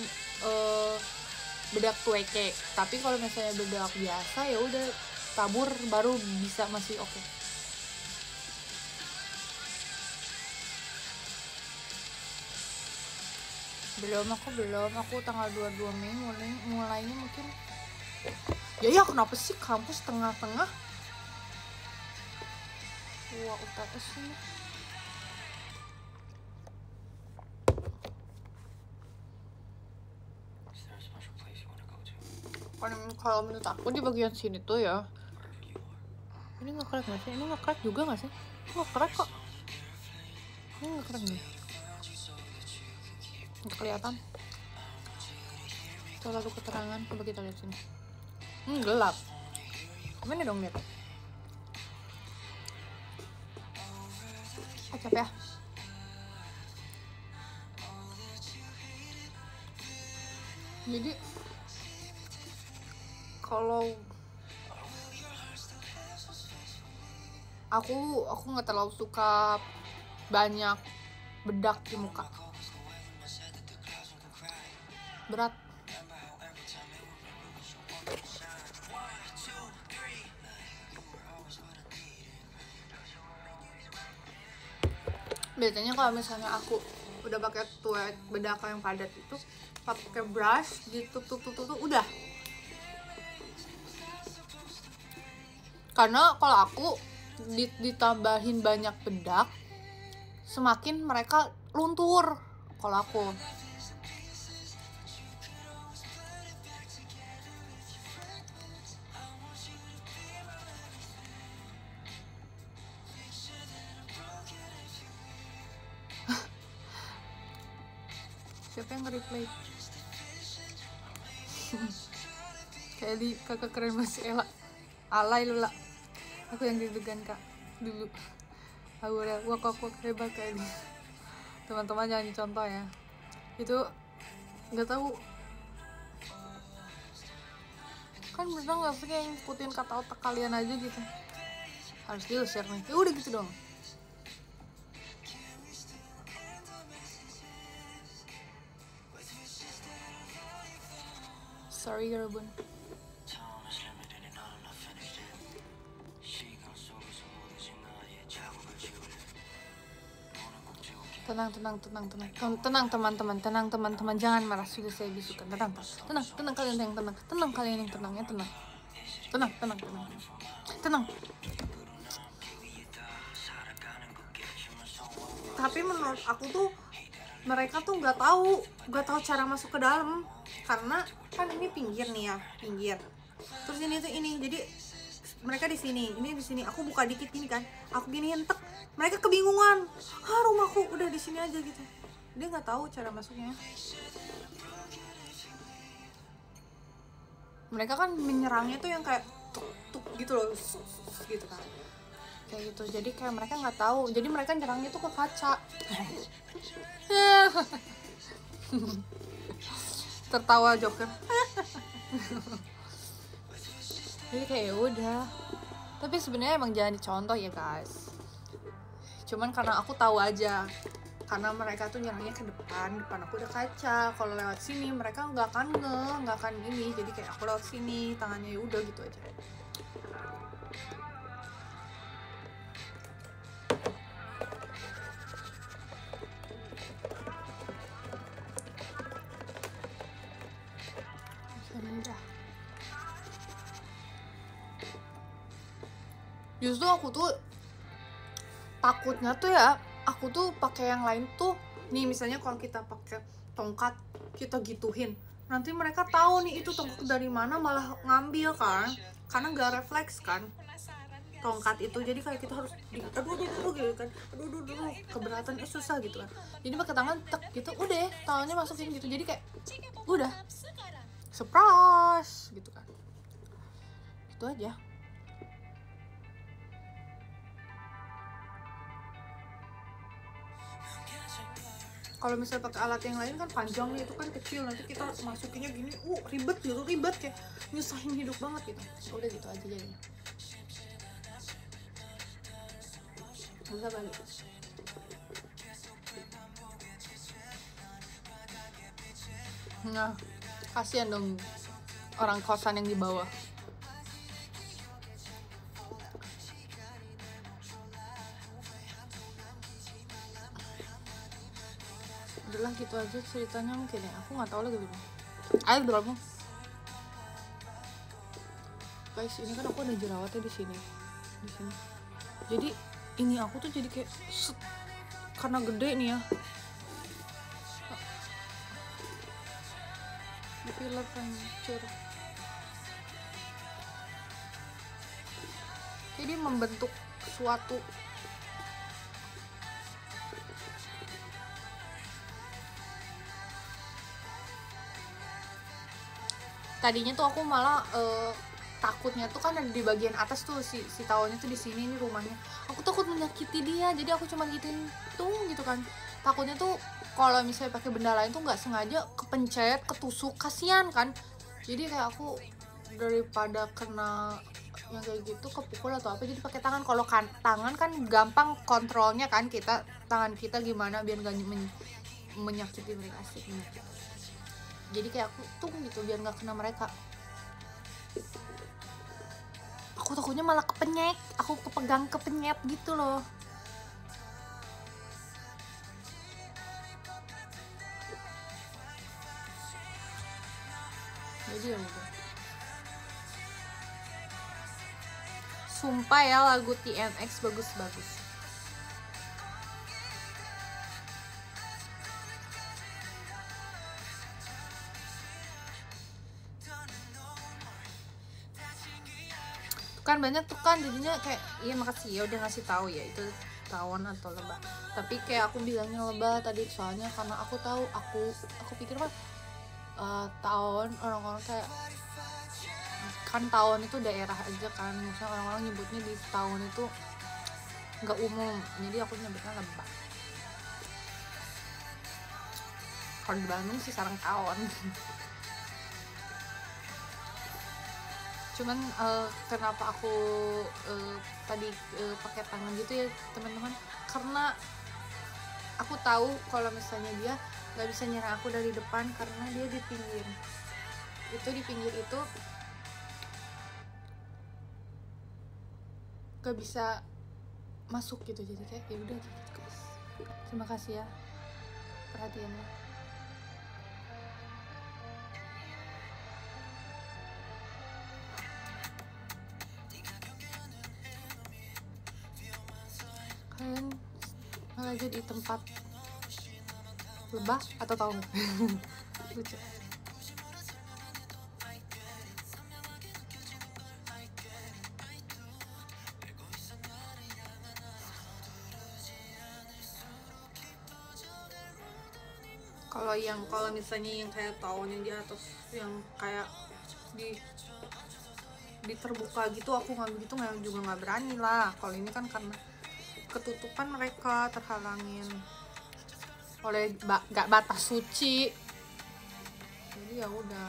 bedak tueke. Tapi kalau misalnya bedak biasa ya udah tabur baru bisa, masih oke. Belum, aku tanggal 22 Mei mulainya mungkin. Ya kenapa sih kampus tengah-tengah? Wah, UTS ini. Kalau menurut aku di bagian sini tuh ya, ini nge-crack nggak sih? Ini nge-crack juga nggak sih? Nge-crack kok. Ini nge-crack nih. Nggak kelihatan. Coba tuh keterangan, coba kita lihat sini. Gelap. Gimana dong lihat? Capek ya. Jadi kalau aku nggak terlalu suka banyak bedak di muka, berat. Biasanya kalau misalnya aku udah pakai tuek bedak yang padat itu, pakai brush tutup udah. Karena kalau aku ditambahin banyak bedak, semakin mereka luntur kalau aku. Siapa yang nge-replay? Kelly, kakak keren masih Ella. Alay lu lah. Aku yang deg-degan kak dulu. Aku udah wak hebat Kelly. Teman-teman jangan dicontoh ya. Itu nggak tahu. Kan bener nggak sih kayak ngikutin kata otak kalian aja gitu. Harus diusir nih. Ya udah gitu dong. Sorry 여러분. Tenang teman-teman, jangan marah, sudah saya bisukan. Tenang kalian yang tenang. Tenang kalian yang tenang ya, tenang. Tapi menurut aku tuh mereka tuh nggak tahu cara masuk ke dalam, karena kan ini pinggir nih ya, terus ini tuh ini, jadi mereka di sini, ini di sini, aku buka dikit gini kan, aku gini entek, mereka kebingungan, rumahku udah di sini aja gitu, dia nggak tahu cara masuknya. Mereka kan menyerangnya tuh yang kayak tuk gitu loh, gitu kan, kayak gitu. Jadi kayak mereka nggak tahu, jadi mereka nyerangnya tuh ke kaca. Tertawa Joker. Jadi kayak udah. Tapi sebenarnya emang jangan dicontoh ya guys. Cuman karena aku tahu aja, karena mereka tuh nyerangnya ke depan aku udah kaca. Kalau lewat sini mereka nggak akan ini. Jadi kayak aku lewat sini, tangannya ya udah gitu aja. Justru aku tuh takutnya tuh ya, aku tuh pakai yang lain tuh nih, misalnya kalau kita pakai tongkat kita gituin, nanti mereka tahu nih itu tongkat dari mana, malah ngambil kan, karena nggak refleks kan tongkat itu. Jadi kayak kita harus aduh gitu kan, aduh keberatan, susah gitu kan. Jadi pakai tangan tek gitu, udah tangannya masukin gitu, jadi kayak udah surprise gitu kan, itu aja. Kalau misalnya pakai alat yang lain kan panjang nih, itu kan kecil, nanti kita masukinnya gini, ribet kayak nyusahin hidup banget gitu. Udah gitu aja jadinya. Bisa balik. Nah, kasihan dong orang kosan yang di bawah. Udahlah gitu aja ceritanya mungkin ya, aku nggak tahu lagi gimana. Ayo berapa? Guys, ini kan aku ada jerawatnya di sini. Jadi ini aku tuh jadi kayak karena gede nih ya. Dipilet hancur. Jadi membentuk suatu tadinya tuh aku malah takutnya tuh kan ada di bagian atas tuh si tawonnya tuh di sini nih rumahnya. Aku takut menyakiti dia, jadi aku cuma gituin tuh gitu kan. Takutnya tuh kalau misalnya pakai benda lain tuh nggak sengaja kepencet, ketusuk, kasihan kan. Jadi kayak aku daripada kena yang kayak gitu kepukul atau apa, jadi pakai tangan. Kalau kan tangan kan gampang kontrolnya kan, kita tangan kita gimana biar nggak menyakiti mereka sih. Jadi kayak aku tuh gitu biar nggak kena mereka. Aku takutnya malah kepenyek, aku kepenyet gitu loh. Jadi ya udah. Sumpah ya lagu TNX bagus-bagus. Kan banyak tuh kan jadinya kayak iya makasih ya udah ngasih tahu ya itu tawon atau lebah. Tapi kayak aku bilangnya lebah tadi soalnya karena aku tahu aku pikir kan tawon orang-orang kayak kan tawon itu daerah aja kan, misalnya orang-orang nyebutnya di tawon itu nggak umum, jadi aku nyebutnya lebah. Kalau di Bandung sih sarang tawon. Cuman kenapa aku tadi pakai tangan gitu ya teman-teman, karena aku tahu kalau misalnya dia nggak bisa nyerang aku dari depan karena dia di pinggir itu nggak bisa masuk gitu. Jadi kayak ya udah gitu guys. Terima kasih ya perhatiannya. Kalian malah jadi tempat lebah atau tahu nggak? Lucu. Kalau misalnya yang kayak tawon yang di atas yang kayak di terbuka gitu aku ngambil gitu juga nggak berani lah. Kalau ini kan karena ketutupan mereka terhalangin oleh nggak batas suci, jadi ya udah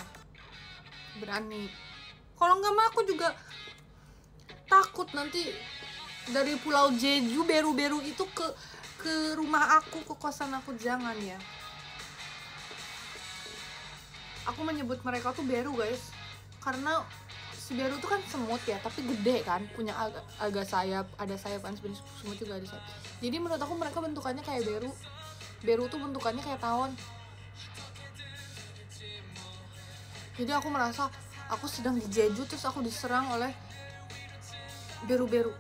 berani. Kalau nggak mah aku juga takut nanti dari Pulau Jeju beru-beru itu ke rumah aku, ke kosan aku. Jangan ya, aku menyebut mereka tuh beru guys, karena si beru tuh kan semut ya, tapi gede kan, punya agak sayap, ada sayap kan, sebenarnya semut juga ada sayap. Jadi menurut aku mereka bentukannya kayak beru tuh bentukannya kayak tawon. Jadi aku merasa aku sedang di Jeju terus aku diserang oleh beru-beru.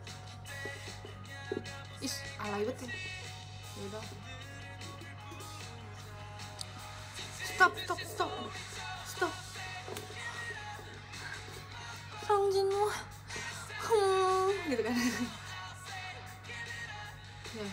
Alay betul. Yaudah. Stop. Sangjin wah. Gitu kan. Ya,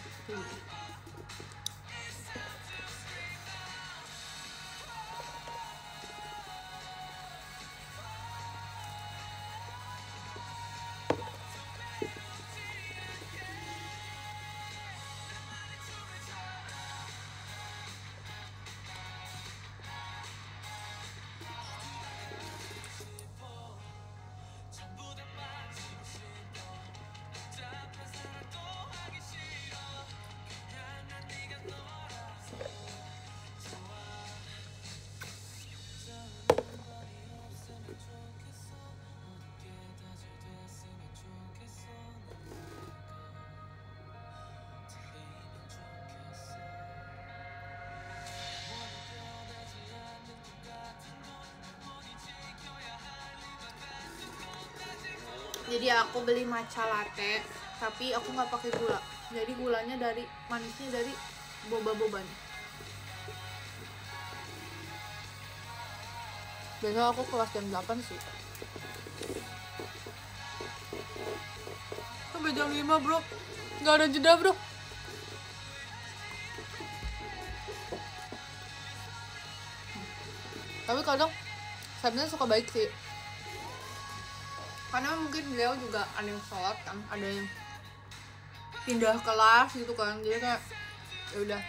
Jadi aku beli matcha latte, tapi aku nggak pakai gula. Jadi gulanya dari manisnya dari boba-bobanya. Besok aku kelas jam 8 sih. Sampai jam 5 bro, nggak ada jeda bro. Tapi kadang sebenarnya suka baik sih, karena mungkin beliau juga ada yang sholat kan, ada yang pindah kelas gitu kan, jadi kayak ya udah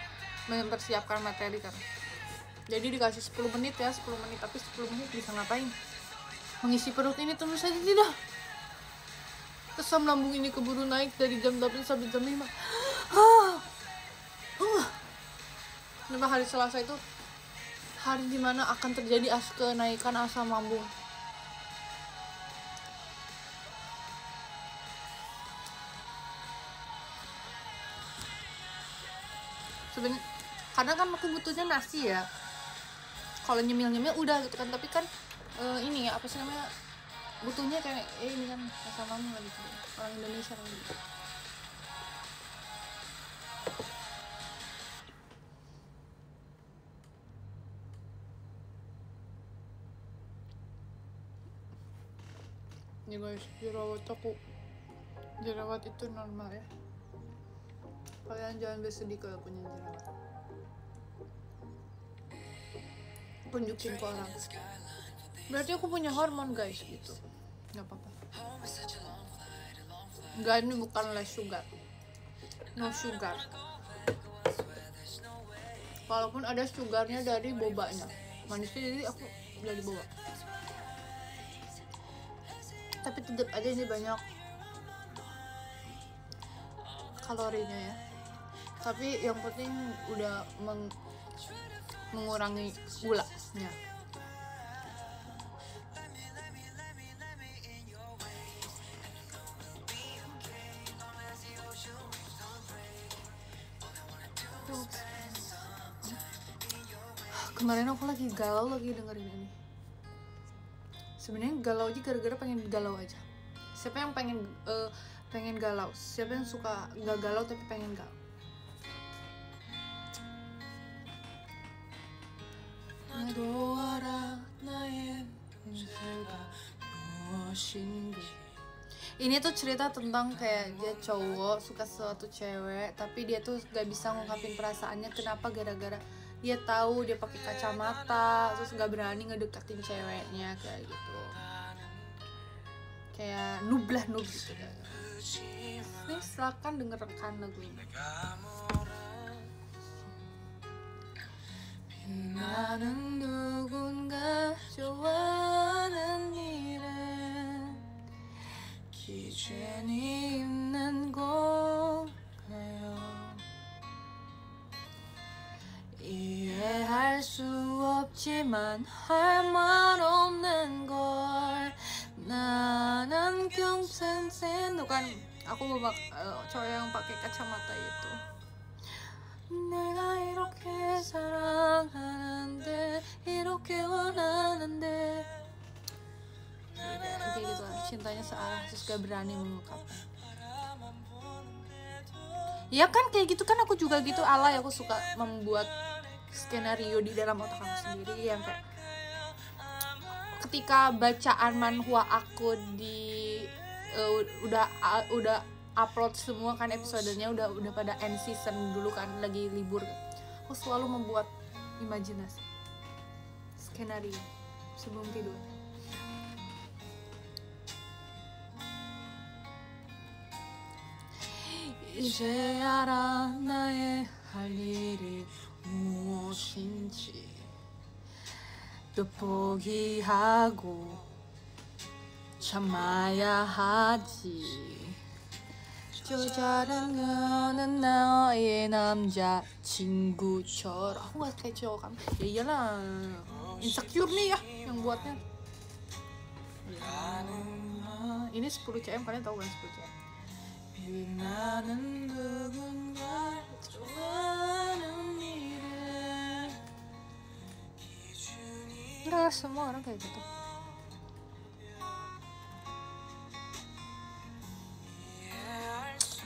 mempersiapkan materi kan. Jadi dikasih 10 menit ya, 10 menit, tapi 10 menit bisa ngapain? Mengisi perut ini tentu saja tidak. Asam lambung ini keburu naik dari jam 8 sampai jam 5. Nah, hari Selasa itu hari dimana akan terjadi kenaikan asam lambung. Sebenarnya karena kan aku butuhnya nasi ya, kalau nyemil udah gitu kan, tapi kan ini ya apa sih namanya, butuhnya kayak ini kan asam lambung lagi gitu. Orang Indonesia kan gitu. Nih guys, jerawat itu normal ya. Kalian jangan bersedih kalau punya jerawat. Tunjukin ke orang, berarti aku punya hormon guys gitu. Nggak apa-apa. Enggak, ini bukan less sugar, no sugar. Walaupun ada sugarnya dari bobanya, manisnya jadi aku dari boba. Tapi tetap aja ini banyak kalorinya ya. Tapi yang penting udah mengurangi gulanya. Kemarin aku lagi galau lagi dengerin ini. Sebenarnya galau aja gara-gara pengen galau aja. Siapa yang pengen galau? Siapa yang suka gak galau tapi pengen galau? Ini tuh cerita tentang kayak dia cowok suka suatu cewek, tapi dia tuh gak bisa ngungkapin perasaannya. Kenapa? Gara-gara dia tahu dia pakai kacamata, terus gak berani ngedekatin ceweknya kayak gitu. Kayak noob gitu kan. Nih silakan dengarkan lagu ini. 나는 누군가 좋아하는 일은 기준이 있는 건가요? 이해할 수 없지만 할 말 없는 걸 나는 경생생 bukan aku cowok yang pakai kacamata itu. 내가 이렇게 사랑하는데 이렇게 원하는데 kayak gitu lah, cintanya searah terus gak berani mengungkapkan. Ya kan kayak gitu kan, aku juga gitu, alay, aku suka membuat skenario di dalam otak aku sendiri yang kayak ketika bacaan manhwa aku di udah upload semua kan episodenya, udah pada end season dulu kan, lagi libur. Aku selalu membuat imajinasi, skenario sebelum tidur. 이제 알아 나의 할 일이 무엇인지 또 포기하고 참아야 하지. 저자랑 너는 나의 남자친구처럼. Aku gak kayak cowok kan? Ya iyalah, insecure nih ya yang buatnya. Ini 10 cm, kalian tahu kan 10 cm? 나는 누군가 좋아하는 일에 Enggak, semua orang kayak gitu.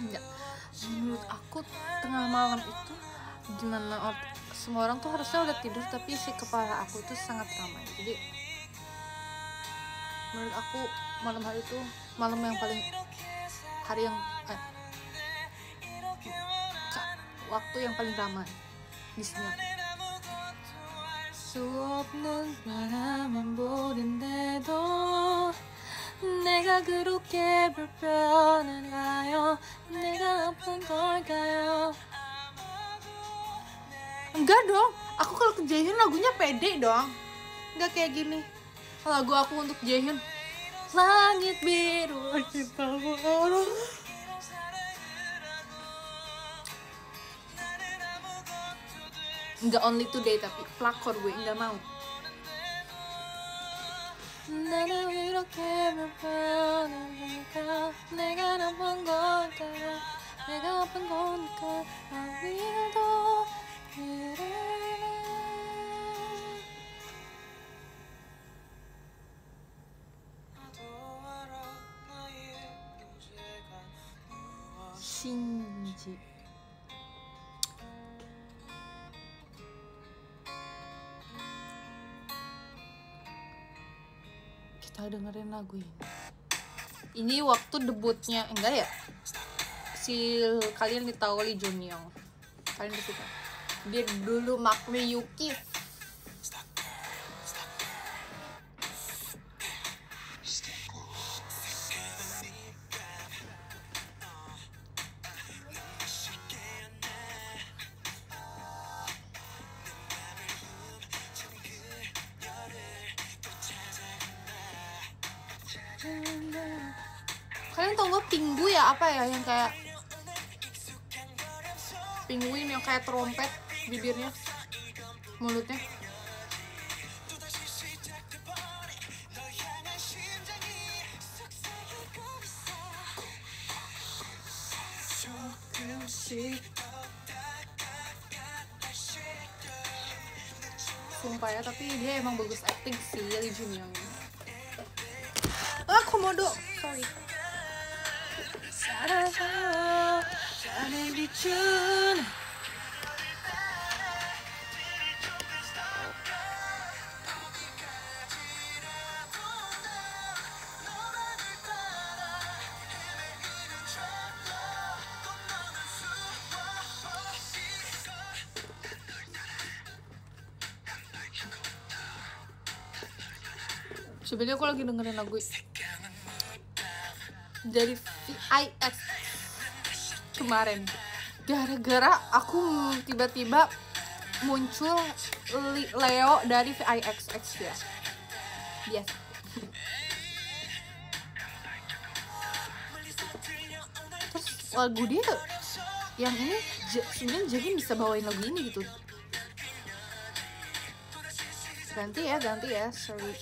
Enggak, menurut aku tengah malam itu gimana, semua orang tuh harusnya udah tidur tapi si kepala aku tuh sangat ramai. Jadi menurut aku malam hari itu malam yang paling hari yang waktu yang paling ramai di sini aku. 수없는 바라만 보는데도 내가 그렇게 불편한가요? 내가 아픈 걸까요? Enggak dong, aku kalau ke Jaehyun lagunya pede dong. Enggak kayak gini. Lagu aku untuk Jaehyun, langit biru kita berharap. Enggak Only Today tapi pelakor gue enggak mau. 나는 이렇게 불편하니까 내가 아픈 걸까 내가 아픈 거니까 아무도 신지 kita dengerin lagu ini. Ini waktu debutnya enggak ya? Si kalian tahu Lee Jun Young. Kalian pasti tahu. Dia dulu Makmi Yuki. Kalian tau gak Pingu ya, apa ya yang kayak penguin yang kayak trompet bibirnya, mulutnya. Sumpah ya, tapi dia emang bagus acting sih, Lee Jun Young. Komodo, sorry. Sebenarnya aku lagi dengerin lagu dari VIX kemarin gara-gara aku tiba-tiba muncul Leo dari VIX ya biasa. Terus lagu dia yang ini sebenarnya Jaehyun bisa bawain lagu ini gitu. Ganti ya, sorry.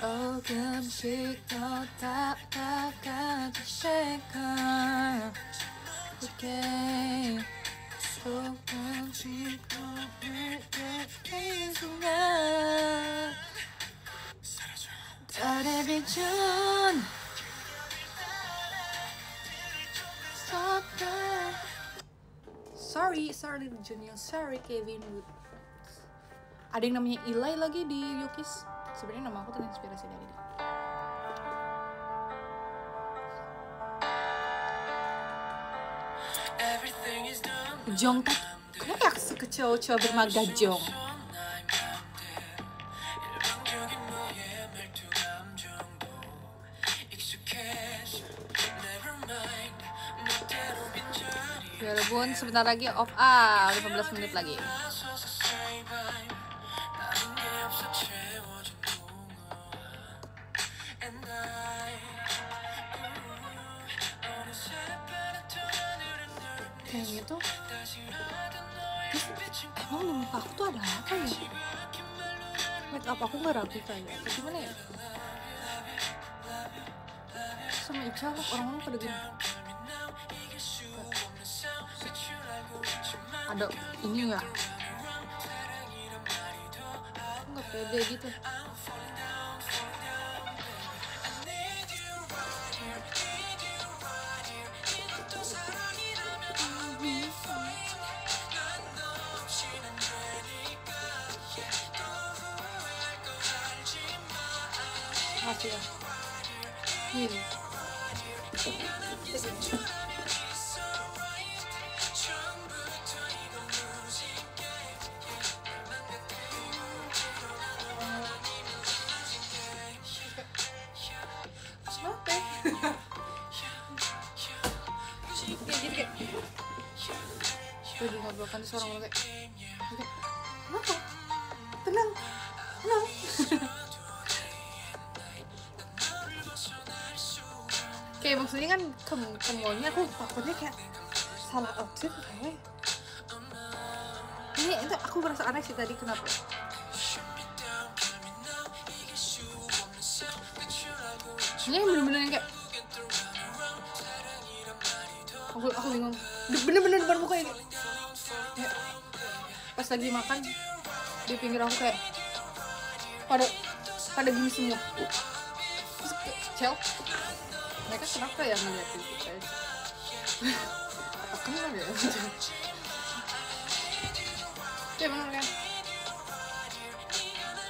조금씩 더 다가가주실까 이렇게 조금씩 더 이 순간 달에 비춘 sorry Junior, sorry Kevin Wood. Ada yang namanya Eli lagi di Yukis. Sebenarnya nama aku terinspirasi dari dia. Jongtaek, kenapa ya sekecil-kecil bermaga Jong? Ya ampun, sebentar lagi off 15 menit lagi. Kayaknya tuh emang di muka aku tuh ada apa ya? Make up aku nggak rapi kayaknya. Gimana ya? Sama Ica orang-orang pada gini. Ada ini nggak? Nggak pede gitu. makasih ya. Lagi ngobrol kan terus orang kayak kenapa? Tenang. Kayak maksudnya kan ke mallnya aku takutnya kayak salah outfit kayak. Ini itu aku merasa aneh sih tadi, kenapa? Ini bener-bener kayak aku bingung. Bener-bener depan muka kayak pas lagi makan di pinggir aku kayak pada gini semua. Terus Cel, mereka kenapa ya ngeliatin kita? Apa kenal ya? Kayak bener kan?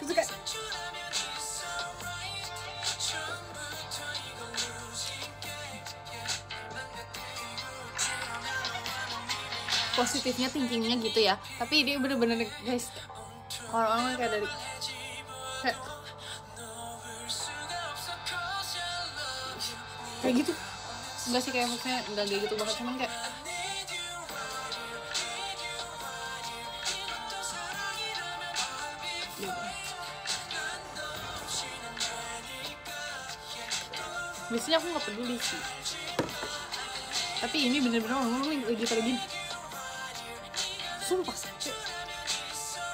Terus kayak positifnya thinkingnya gitu ya, tapi dia bener-bener guys, orang-orang kayak dari kayak gitu, enggak sih, kayak maksudnya enggak kayak gitu banget, cuman kayak biasanya aku nggak peduli sih, tapi ini bener-bener orang-orang lagi pada gini. Sumpah,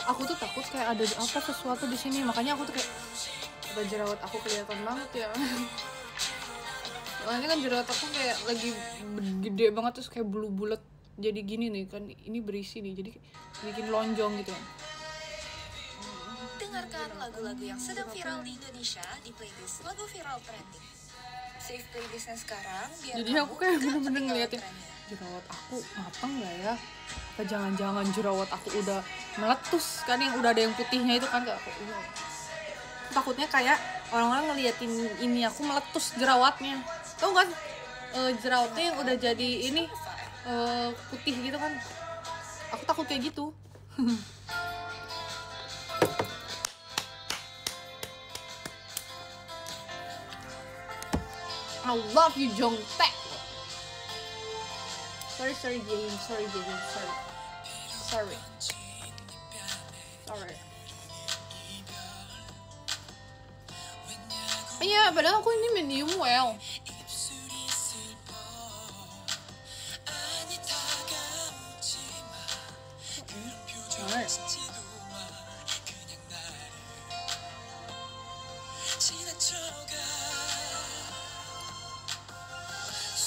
aku tuh takut kayak ada apa sesuatu di sini, makanya aku tuh kayak ada jerawat aku kelihatan banget ya. Soalnya kan jerawat aku kayak lagi gede banget, terus kayak bulu bulat jadi gini nih kan, ini berisi nih, jadi bikin lonjong gitu kan. Dengarkan lagu-lagu yang sedang viral di Indonesia di playlist lagu viral trending. Save playlistnya sekarang biar jadi aku kayak bener-bener ngeliatin jerawat aku matang nggak ya, apa jangan-jangan jerawat aku udah meletus kan, yang udah ada yang putihnya itu kan, gak aku takutnya kayak orang-orang ngeliatin ini aku meletus jerawatnya, tau kan, jerawatnya yang udah jadi ini putih gitu kan, aku takut kayak gitu. I love you Jongtaek. Sorry Jae-in. Iya, padahal aku ini medium well.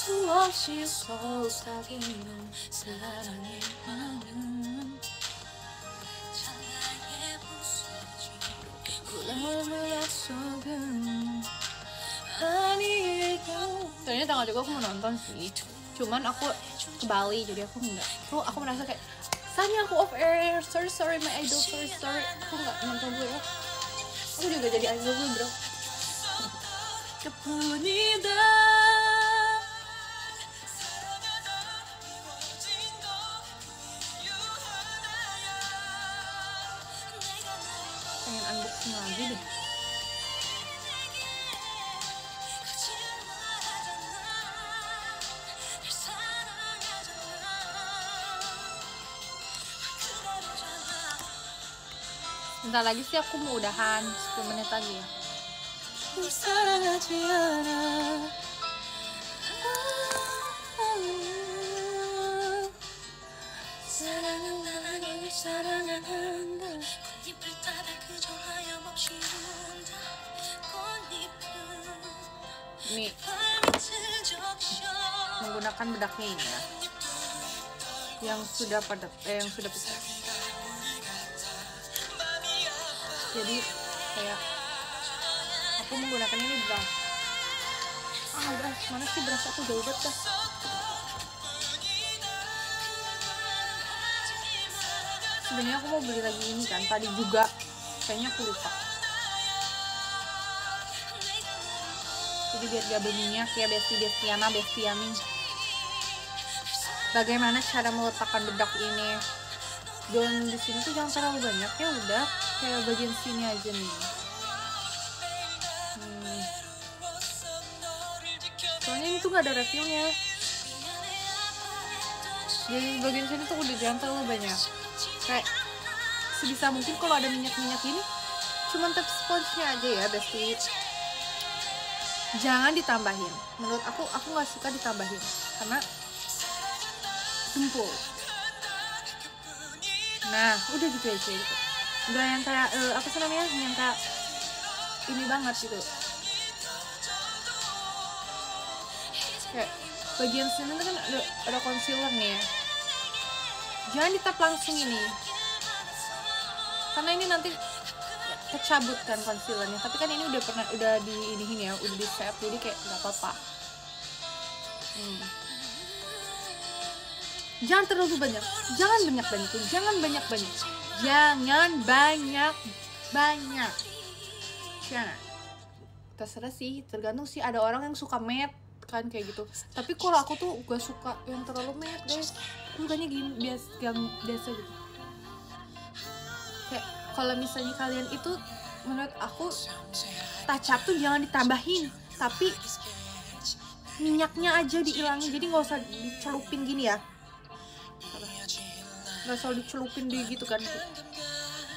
수없이 속삭이는 사랑의 마음 찬란하게 부서진 구름의 약속은 아니고. Ternyata tanggal juga aku mau nonton sih, cuman aku ke Bali jadi aku enggak. Aku merasa kayak Sanya aku off air, sorry my idol, sorry aku nggak nonton dulu ya. Aku juga jadi idol dulu bro. Kepunida pengen unboxing lagi deh. Bentar lagi sih aku mau udahan, 10 menit lagi ya. Ini menggunakan bedaknya ini ya, yang sudah padat, yang sudah pecah. Jadi kayak aku menggunakan ini brush. Brush mana sih, brush aku jauh banget dah. Sebenarnya aku mau beli lagi ini kan, tadi juga kayaknya aku lupa. jadi biar gak berminyak ya bestiana. Bagaimana cara meletakkan bedak ini? Dan di sini tuh jangan terlalu banyak ya, udah kayak bagian sini aja nih. Soalnya ini tuh gak ada reviewnya. Jadi bagian sini tuh udah jangan terlalu banyak. Kayak sebisa mungkin kalau ada minyak ini cuman tap sponsnya aja ya besti. Jangan ditambahin. Menurut aku nggak suka ditambahin karena tumpul. Nah udah gitu aja gitu. Udah yang kayak apa sih namanya, yang kayak ini banget gitu. Kayak bagian sini tuh kan ada concealer nih ya. Jangan ditap langsung ini, karena ini nanti kecabut kan concealernya. Tapi kan ini udah di iniin ya, udah di set, jadi kayak nggak apa-apa. Jangan terlalu banyak, jangan banyak-banyakin, jangan banyak-banyak, jangan. Terserah sih, tergantung sih. Ada orang yang suka matte kan kayak gitu. Tapi kalau aku tuh gak suka yang terlalu matte guys. Sukanya gini, yang biasa gitu. Kayak kalau misalnya kalian itu, menurut aku touch up tuh jangan ditambahin, tapi minyaknya aja dihilangin. Jadi nggak usah dicelupin gini ya, nggak usah dicelupin di gitu kan.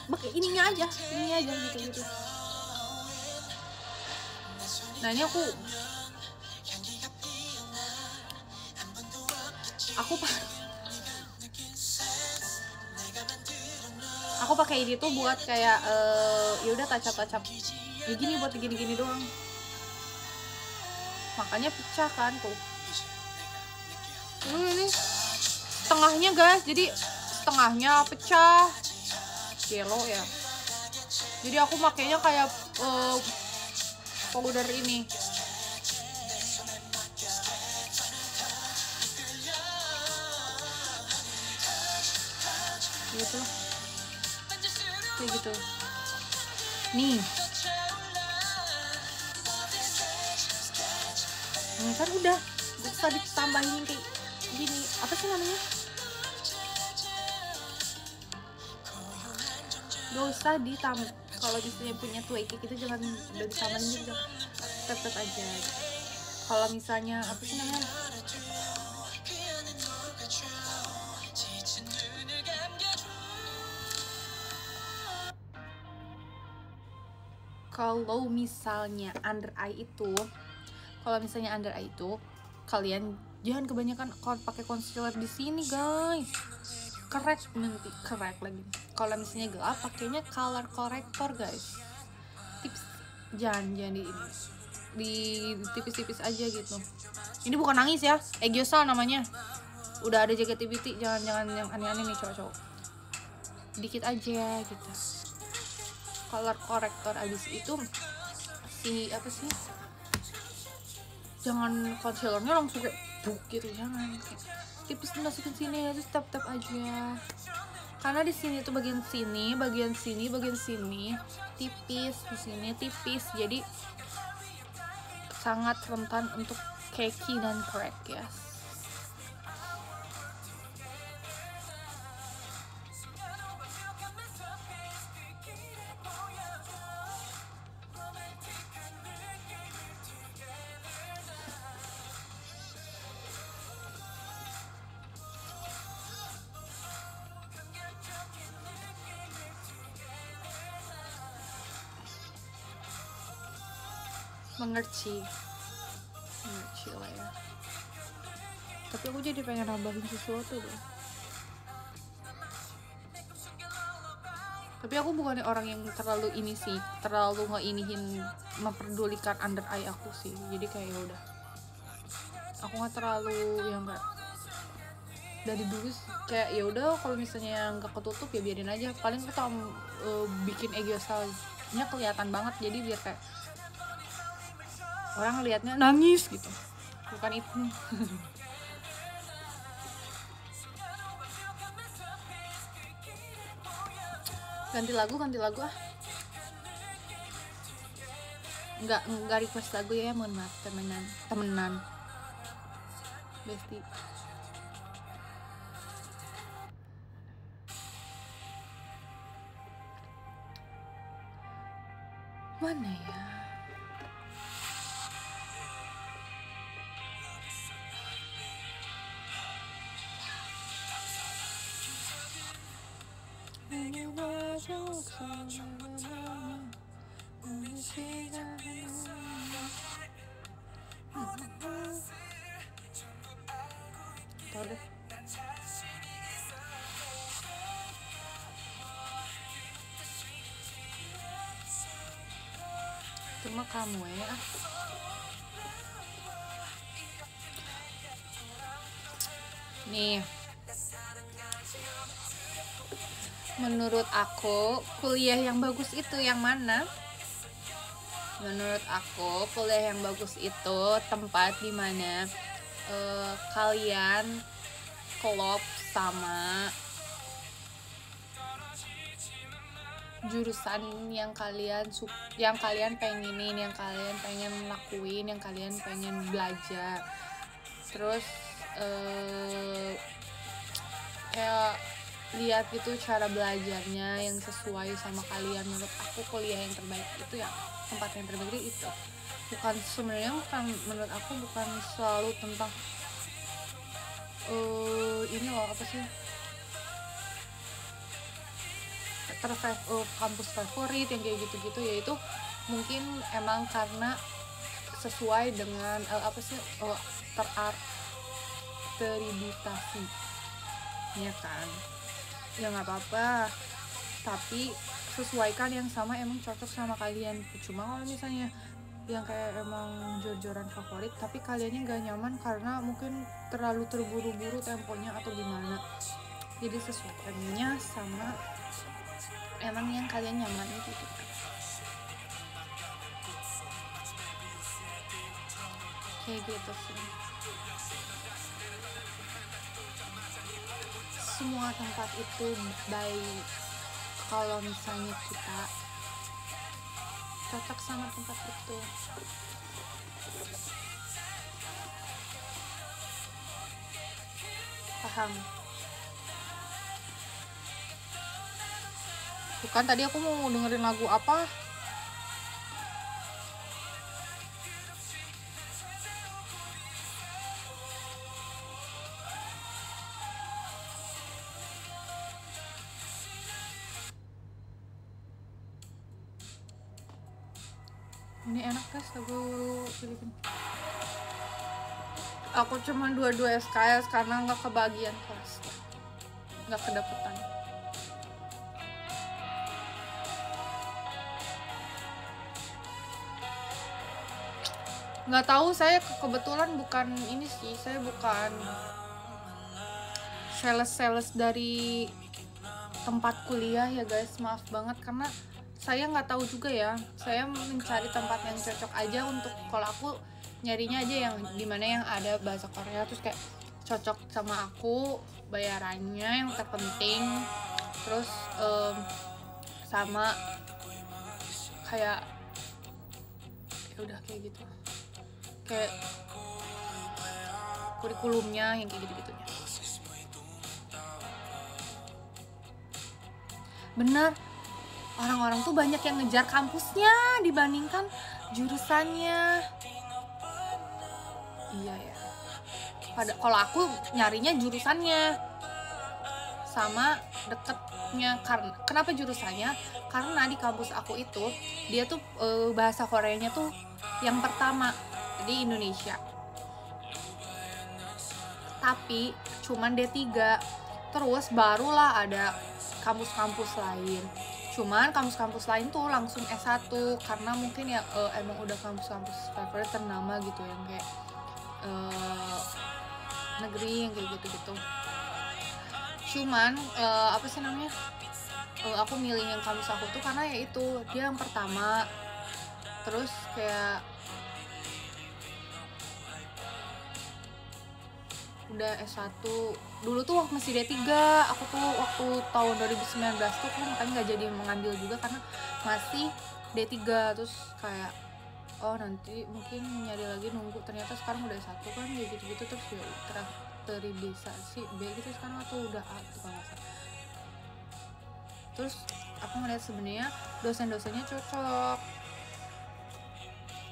Pakai ininya aja gitu. Nah ini aku pakai ini tuh buat kayak ya udah touch up ya gini, buat gini doang. Makanya pecah kan tuh. Ini setengahnya guys, jadi setengahnya pecah. Yellow ya. Jadi aku makainya kayak powder ini. Gitu. Kayak gitu. Nih. Ini kan udah, bisa ditambahin kayak gini. Apa sih namanya? Gak usah ditambah. Kalau misalnya punya twake itu jangan udah ditambahin gitu, tetep aja. Kalau misalnya apa sih namanya? Kalau misalnya under eye itu, kalian jangan kebanyakan pakai concealer di sini guys. Crack lagi. Kalau misalnya gelap, pakainya color corrector guys. Tips, jangan di tipis-tipis aja gitu. Ini bukan nangis ya, Egyosa namanya. Udah ada jaga TBT, jangan yang aneh-aneh nih cowok-cowok. Dikit aja gitu. Color corrector, abis itu apa sih, jangan concealernya langsung kayak buk gitu, jangan. Tipis dimasukin sini, terus tap aja. Karena di sini tuh bagian sini tipis, di sini tipis, jadi sangat rentan untuk cakey dan crack ya. Mengerti lah ya. Tapi aku jadi pengen nambahin sesuatu deh. Tapi aku bukan orang yang terlalu ngeinihin, memperdulikan under eye aku sih. Jadi kayak ya udah, aku nggak terlalu yang nggak, dari dulu kayak ya udah, kalau misalnya nggak ketutup ya biarin aja. Paling kita bikin Egyosa-nya kelihatan banget, jadi biar kayak orang liatnya nangis gitu, bukan itu. ganti lagu ah. nggak request lagu ya, mohon maaf temenan Besti. Mana ya? Tahu deh. Cuma kamu ya. Nih. Menurut aku, kuliah yang bagus itu yang mana? Menurut aku, kuliah yang bagus itu tempat dimana kalian klop sama jurusan yang kalian pengenin, yang kalian pengen lakuin, yang kalian pengen belajar. Terus kayak lihat gitu cara belajarnya yang sesuai sama kalian. Menurut aku kuliah yang terbaik itu ya, tempat yang terbaik itu. Menurut aku bukan selalu tentang ini loh, apa sih, kampus favorit yang kayak gitu-gitu, yaitu mungkin emang karena sesuai dengan terakreditasi ya kan, ya nggak apa-apa, tapi sesuaikan yang sama emang cocok sama kalian. Cuma kalau misalnya yang kayak emang jor-joran favorit tapi kaliannya nggak nyaman karena mungkin terlalu terburu-buru temponya atau gimana, jadi sesuaikannya sama emang yang kalian nyaman itu kan. Kayak gitu sih. Semua tempat itu baik kalau misalnya kita cocok sama tempat itu. Paham? Bukan, tadi aku mau dengerin lagu apa? Ini enak guys lagu Filipina. Aku cuma 22 SKS karena nggak kebagian kelas, nggak kedapetan. Nggak tahu, saya kebetulan bukan ini sih, saya bukan sales dari tempat kuliah ya guys, maaf banget karena saya nggak tahu juga ya. Saya mencari tempat yang cocok aja untuk, kalau aku nyarinya aja yang dimana yang ada bahasa Korea, terus kayak cocok sama aku, bayarannya yang terpenting, terus sama kayak ya udah kayak gitu, kayak kurikulumnya yang kayak gitu-gitunya. Bener, orang-orang tuh banyak yang ngejar kampusnya dibandingkan jurusannya. Iya ya. Kalau aku nyarinya jurusannya sama deketnya. Kenapa jurusannya? Karena di kampus aku itu dia tuh bahasa Koreanya tuh yang pertama di Indonesia. Tapi cuman D3. Terus barulah ada kampus-kampus lain. Cuman kampus-kampus lain tuh langsung S1 karena mungkin ya emang udah kampus-kampus favorit ternama gitu, yang kayak negeri yang kayak gitu-gitu. Cuman apa sih namanya, aku milih yang kampus aku tuh karena ya itu dia yang pertama. Terus kayak udah S1 dulu tuh waktu masih D3, aku tuh waktu tahun 2019 tuh kan nggak jadi mengambil juga karena masih D3. Terus kayak oh nanti mungkin nyari lagi nunggu, ternyata sekarang udah satu kan kayak gitu-gitu, terus ya terrealisasi B gitu sekarang atau udah A tuh kalau nggak salah. Terus aku ngeliat sebenarnya dosen-dosennya cocok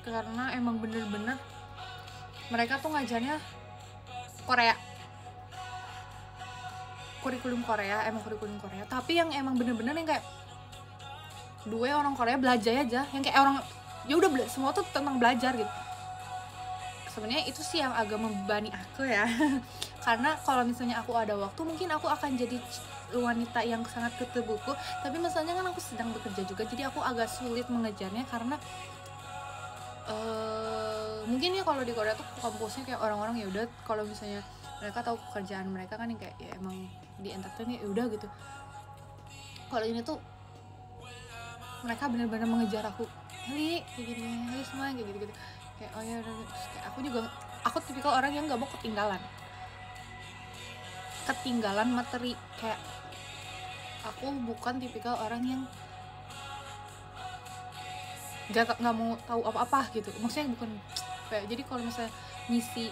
karena emang bener-bener mereka tuh ngajarnya Korea, kurikulum Korea, tapi yang emang bener-bener yang kayak dua orang Korea belajar aja, yang kayak orang ya udah semua tuh tentang belajar gitu. Sebenarnya itu sih yang agak membebani aku ya karena kalau misalnya aku ada waktu mungkin aku akan jadi wanita yang sangat ketu buku, tapi misalnya kan aku sedang bekerja juga, jadi aku agak sulit mengejarnya karena mungkin ya kalau di Korea tuh kampusnya kayak orang-orang ya udah kalau misalnya mereka tahu pekerjaan mereka kan yang kayak ya emang di entertain ya udah gitu. Kalau ini tuh mereka benar-benar mengejar aku, Heli kayak gini, Heli semua kayak gitu-gitu, kayak oh ya udah. Terus kayak aku tipikal orang yang nggak mau ketinggalan materi, kayak aku bukan tipikal orang yang nggak mau tahu apa-apa gitu, maksudnya bukan kayak, jadi kalau misalnya ngisi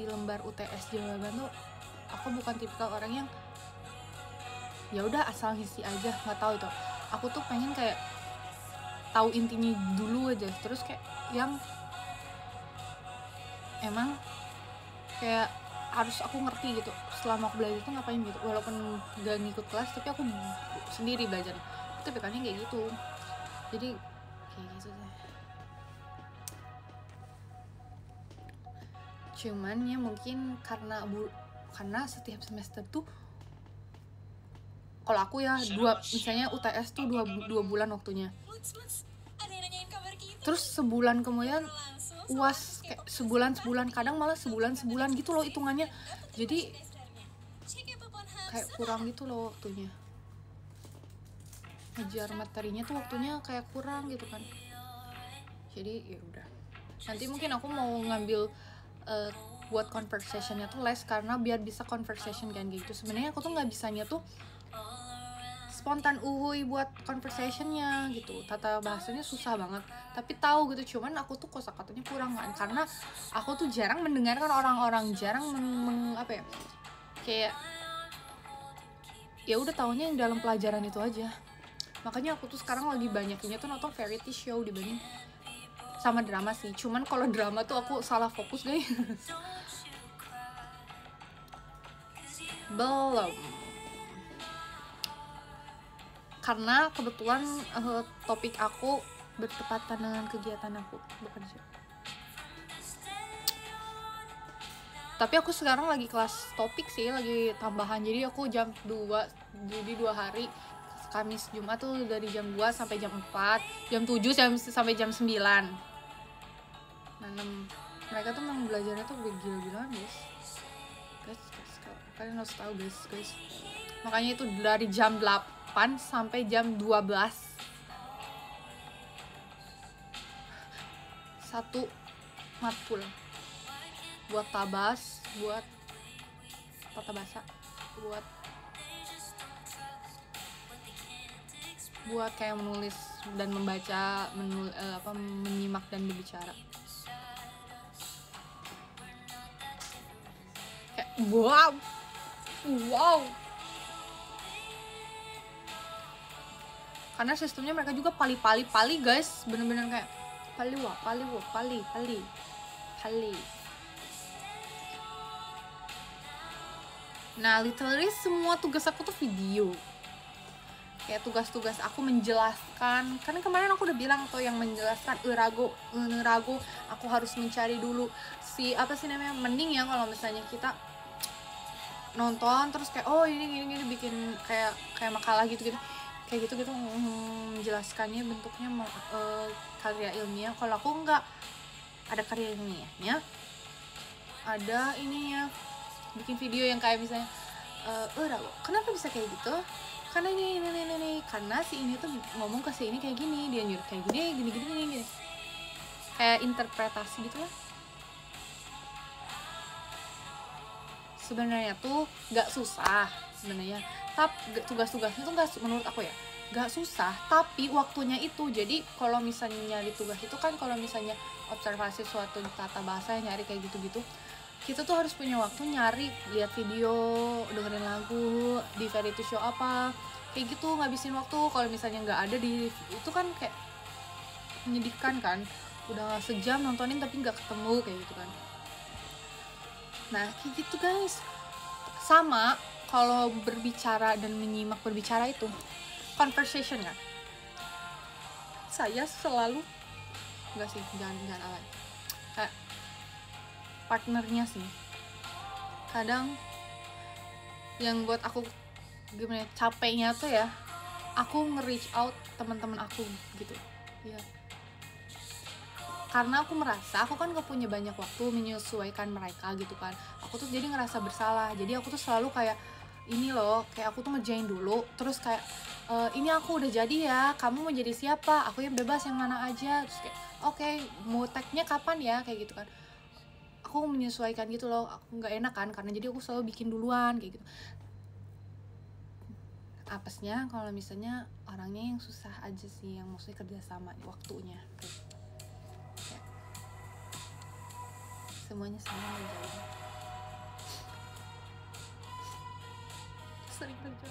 lembar UTS jawaban tuh aku bukan tipikal orang yang ya udah asal ngisi aja nggak tahu itu. Aku tuh pengen kayak tahu intinya dulu aja, terus kayak yang emang kayak harus aku ngerti gitu selama aku belajar tuh ngapain gitu, walaupun gak ngikut kelas tapi aku sendiri belajar, tapi kan kayak gitu, jadi kayak gitu deh. Cuman ya mungkin karena setiap semester tuh kalau aku ya misalnya UTS tuh dua bulan waktunya, terus sebulan kemudian UAS kayak sebulan kadang malah sebulan gitu loh hitungannya, jadi kayak kurang gitu loh waktunya, ngejar materinya tuh waktunya kayak kurang gitu kan. Jadi ya udah, nanti mungkin aku mau ngambil buat conversationnya tuh les, karena biar bisa conversation kan gitu. Sebenarnya aku tuh nggak bisanya tuh spontan uhuy buat conversationnya gitu, tata bahasanya susah banget tapi tahu gitu, cuman aku tuh kosakatanya kurang kan, karena aku tuh jarang mendengarkan orang-orang, jarang apa ya, kayak ya udah taunya yang dalam pelajaran itu aja. Makanya aku tuh sekarang lagi banyaknya tuh nonton variety show dibanding sama drama sih. Cuman kalau drama tuh aku salah fokus guys. Belum, karena kebetulan topik aku bertepatan dengan kegiatan aku bekerja. Tapi aku sekarang lagi kelas topik sih, lagi tambahan, jadi aku jam 2, jadi 2 hari, Kamis Jumat tuh dari jam 2 sampai jam 4, jam 7 sampai jam 9. Mereka tuh memang belajarnya tuh gila-gilaan guys, kalian harus tahu guys. Makanya itu dari jam 8 sampai jam 12 satu matkul buat tabas, buat tata bahasa, buat kayak menulis dan membaca, menyimak dan berbicara. Kayak wow. Karena sistemnya mereka juga pali guys, bener-bener kayak pali. Nah literally semua tugas aku tuh video, kayak tugas-tugas aku menjelaskan, karena kemarin aku udah bilang tuh yang menjelaskan ragu aku harus mencari dulu mending ya kalau misalnya kita nonton terus kayak oh ini bikin kayak makalah gitu kayak gitu menjelaskannya bentuknya karya ilmiah. Kalau aku enggak ada karya ilmiahnya, ada ininya, bikin video yang kayak misalnya kenapa bisa kayak gitu, karena ini karena si ini tuh ngomong ke si ini kayak gini, dia nyuruh kayak gini kayak interpretasi gitu lah. Sebenarnya tuh nggak susah sebenarnya, tapi tugas-tugasnya tuh nggak, menurut aku ya gak susah, tapi waktunya itu. Jadi kalau misalnya nyari tugas itu kan, kalau misalnya observasi suatu tata bahasa, nyari kayak gitu-gitu, kita tuh harus punya waktu nyari, lihat video, dengerin lagu, di variety show apa, kayak gitu, ngabisin waktu. Kalau misalnya nggak ada di itu kan kayak menyedihkan kan, udah sejam nontonin tapi nggak ketemu, kayak gitu kan. Nah kayak gitu guys. Sama kalau berbicara dan menyimak berbicara itu conversation kan, saya selalu, enggak sih, jangan alay, kayak partnernya sih kadang yang buat aku gimana capeknya tuh ya, aku nge-reach out teman-teman aku gitu ya, karena aku merasa aku kan gak punya banyak waktu menyesuaikan mereka gitu kan. Aku tuh jadi ngerasa bersalah, jadi aku tuh selalu kayak ini loh, kayak aku tuh ngerjain dulu, terus kayak ini aku udah jadi ya, kamu mau jadi siapa, aku yang bebas yang mana aja, terus kayak oke, mau tag-nya kapan ya, kayak gitu kan. Aku menyesuaikan gitu loh, aku nggak enak kan, karena jadi aku selalu bikin duluan kayak gitu. Apesnya kalau misalnya orangnya yang susah aja sih, yang maksudnya kerjasama waktunya kayak semuanya sama ngerjain, sering kerja.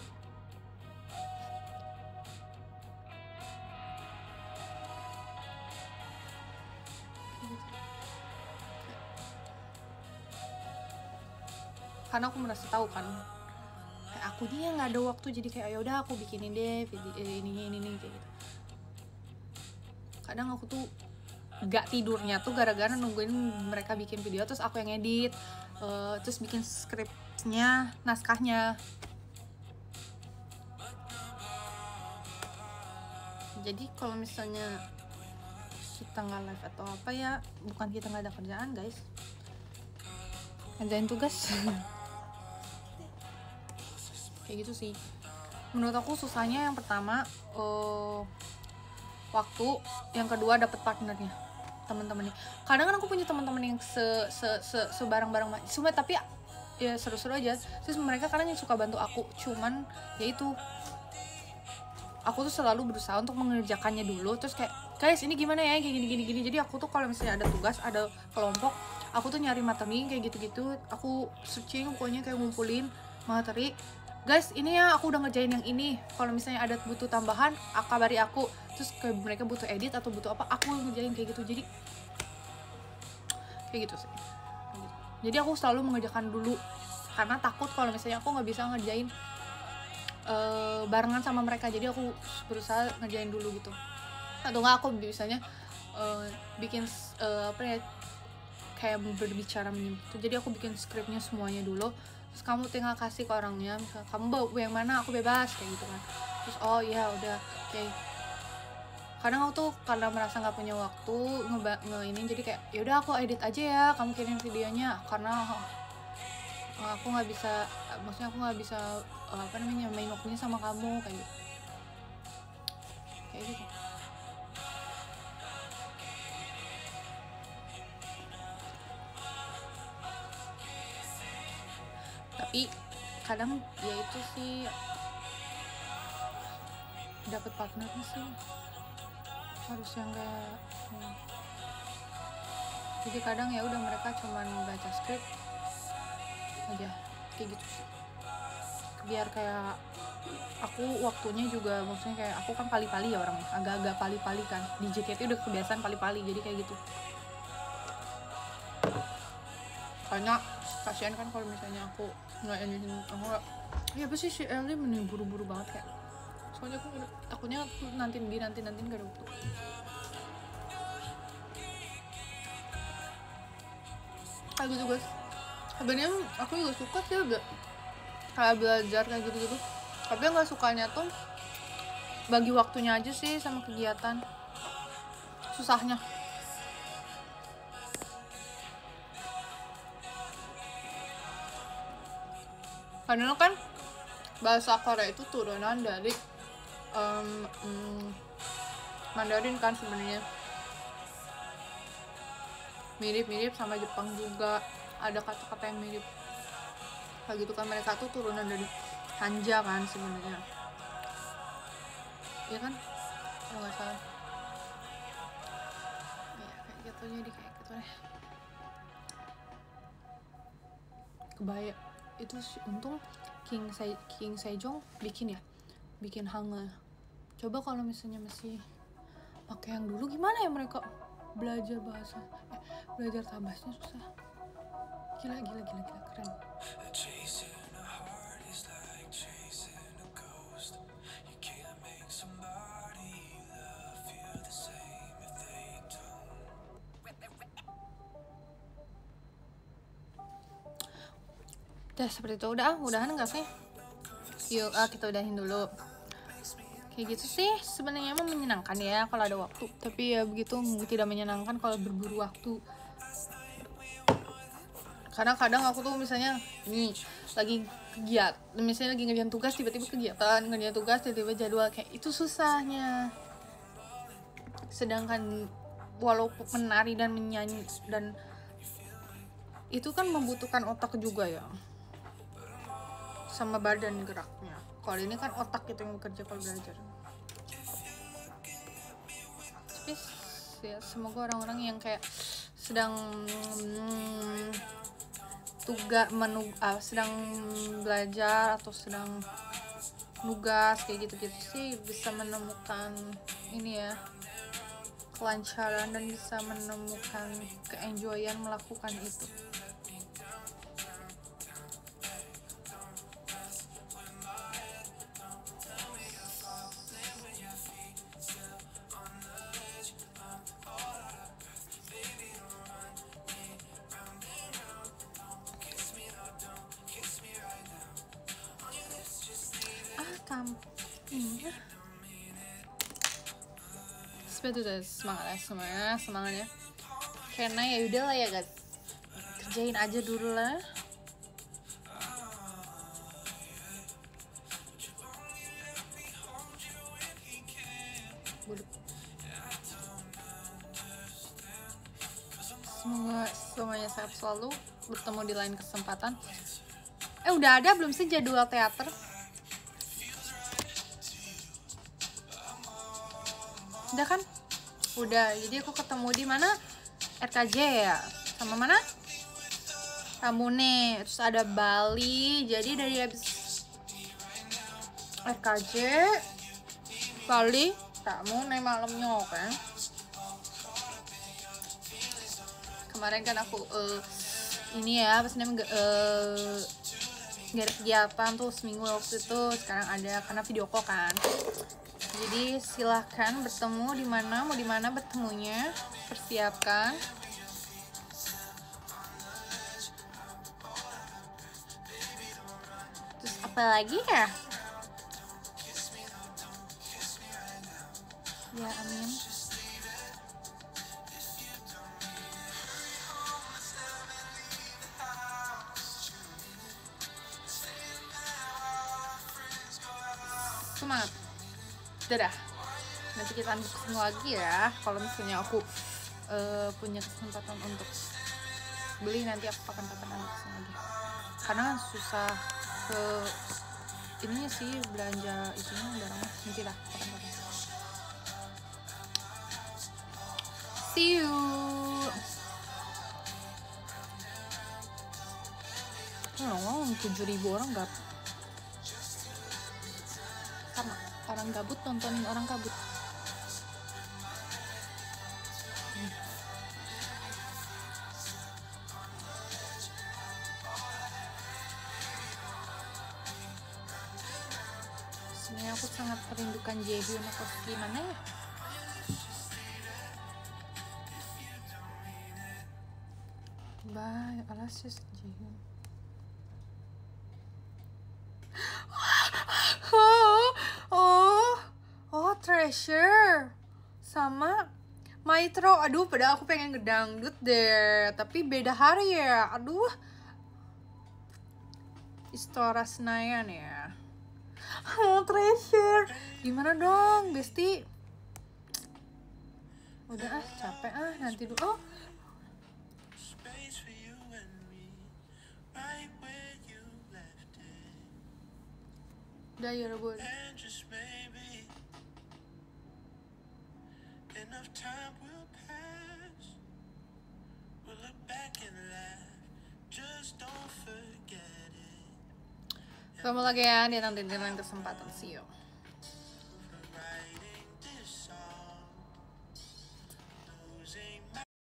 Karena aku merasa tahu kan, kayak aku dia nggak ada waktu, jadi kayak ya udah aku bikinin deh video ini kayak gitu. Kadang aku tuh gak tidurnya tuh gara-gara nungguin mereka bikin video, terus aku yang edit, terus bikin skripnya, naskahnya. Jadi kalau misalnya kita nggak live atau apa ya, bukan kita nggak ada kerjaan guys, ngerjain tugas. Kayak gitu sih menurut aku. Susahnya yang pertama waktu, yang kedua dapet partnernya, teman-temannya. Kadang kan aku punya teman-teman yang sebarang-barang semua, tapi ya seru-seru aja. Terus mereka kadang yang suka bantu aku, cuman ya itu, aku tuh selalu berusaha untuk mengerjakannya dulu, terus kayak guys ini gimana ya, kayak gini. Jadi aku tuh kalau misalnya ada tugas, ada kelompok, aku tuh nyari materi kayak gitu-gitu, aku searching, pokoknya kayak ngumpulin materi. Guys ini ya aku udah ngerjain yang ini, kalau misalnya ada butuh tambahan kabari aku. Terus kayak mereka butuh edit atau butuh apa, aku ngerjain kayak gitu. Jadi kayak gitu sih. Jadi aku selalu mengerjakan dulu, karena takut kalau misalnya aku nggak bisa ngerjain barengan sama mereka. Jadi aku berusaha ngerjain dulu gitu, atau nggak aku biasanya bikin apa ya, kayak berbicara menyimpul. Jadi aku bikin skripnya semuanya dulu, terus kamu tinggal kasih ke orangnya, misalnya kamu bawa yang mana, aku bebas kayak gitu kan. Terus oh ya udah kayak kadang aku tuh karena merasa nggak punya waktu ini, jadi kayak ya udah aku edit aja ya, kamu kirim videonya, karena aku nggak bisa, maksudnya aku nggak bisa apa namanya, main waktunya sama kamu kayak gitu. Tapi kadang ya itu sih, dapat partnernya sih harus yang kayak jadi kadang ya udah mereka cuman baca skrip aja kayak gitu sih, biar kayak aku waktunya juga, maksudnya kayak aku kan pali-pali ya orangnya, agak-agak pali-pali kan, di JKT udah kebiasaan pali-pali, jadi kayak gitu. Karena kasihan kan kalau misalnya aku nggak editin, aku nggak, ya apa sih si Ellie mending buru-buru banget kayak, soalnya aku takutnya nanti nggak ada waktu. Kayak gitu guys. Sebenarnya aku juga suka sih kayak belajar kayak gitu-gitu, tapi nggak sukanya tuh bagi waktunya aja sih sama kegiatan, susahnya. Karena kan bahasa Korea itu turunan dari Mandarin kan, sebenarnya mirip-mirip sama Jepang juga, ada kata-kata yang mirip kayak gitu kan. Mereka tuh turunan dari Hanja kan sebenarnya. ya kan kalau nggak salah ya kayak gitu, jadi kayak gitu deh. Kebaya itu untung King Sejong bikin hanga. Coba kalau misalnya masih pakai yang dulu gimana ya mereka belajar bahasa belajar tabasnya susah. Gila keren. Udah seperti itu, udahan nggak sih? Yuk kita udahin dulu. Kayak gitu sih sebenarnya emang menyenangkan ya kalau ada waktu, tapi ya begitu tidak menyenangkan kalau berburu waktu. Karena kadang aku tuh misalnya nih lagi kegiatan, misalnya lagi ngerjain tugas tiba-tiba ngerjain tugas tiba-tiba jadwal, kayak itu susahnya. Sedangkan walaupun menari dan menyanyi dan itu kan membutuhkan otak juga ya, sama badan geraknya. Kalau ini kan otak itu yang bekerja kalau belajar. Tapi ya semoga orang-orang yang kayak sedang sedang belajar atau sedang nugas kayak gitu-gitu sih bisa menemukan ini ya, kelancaran dan bisa menemukan keenjoyan melakukan itu. Seperti itu, semangat ya. Karena ya udah lah ya guys, kerjain aja dulu lah. Semoga semuanya sehat selalu, bertemu di lain kesempatan. Udah ada belum sih jadwal teater? Udah kan? Udah. Jadi aku ketemu di mana? RKJ ya. Sama mana? Ramune. Terus ada Bali. Jadi dari habis RKJ Bali, Ramune malamnya kan. Kemarin kan aku ini ya pas namanya gak ada kegiatan tuh seminggu waktu itu, sekarang ada karena video call kan. Jadi silahkan bertemu di mana, mau di mana bertemunya, persiapkan. Terus apa lagi ya? Ya amin. Semangat. Dadah. Nanti kita unboxing lagi ya. Kalau misalnya aku punya kesempatan untuk beli, nanti aku kapan-kapan unboxing lagi. Karena kan susah ke ininya sih, belanja itunya barangnya. Nanti lah kapan-kapan. See you. Ngomong 7.000 orang gabut. Sama orang gabut nontonin orang kabut. Sebenarnya aku sangat merindukan Jaehyun, atau gimana ya? Bye, Alasis Jaehyun. Oh, Treasure sama Maestro. Aduh, padahal aku pengen ngedangdut deh, tapi beda hari ya. Aduh, Istora Senayan ya. Oh, Treasure, gimana dong, Besti? Udah capek nanti dulu. Udah ya, rebut. Kamu lagi ya, dia nanti dengan kesempatan, see you.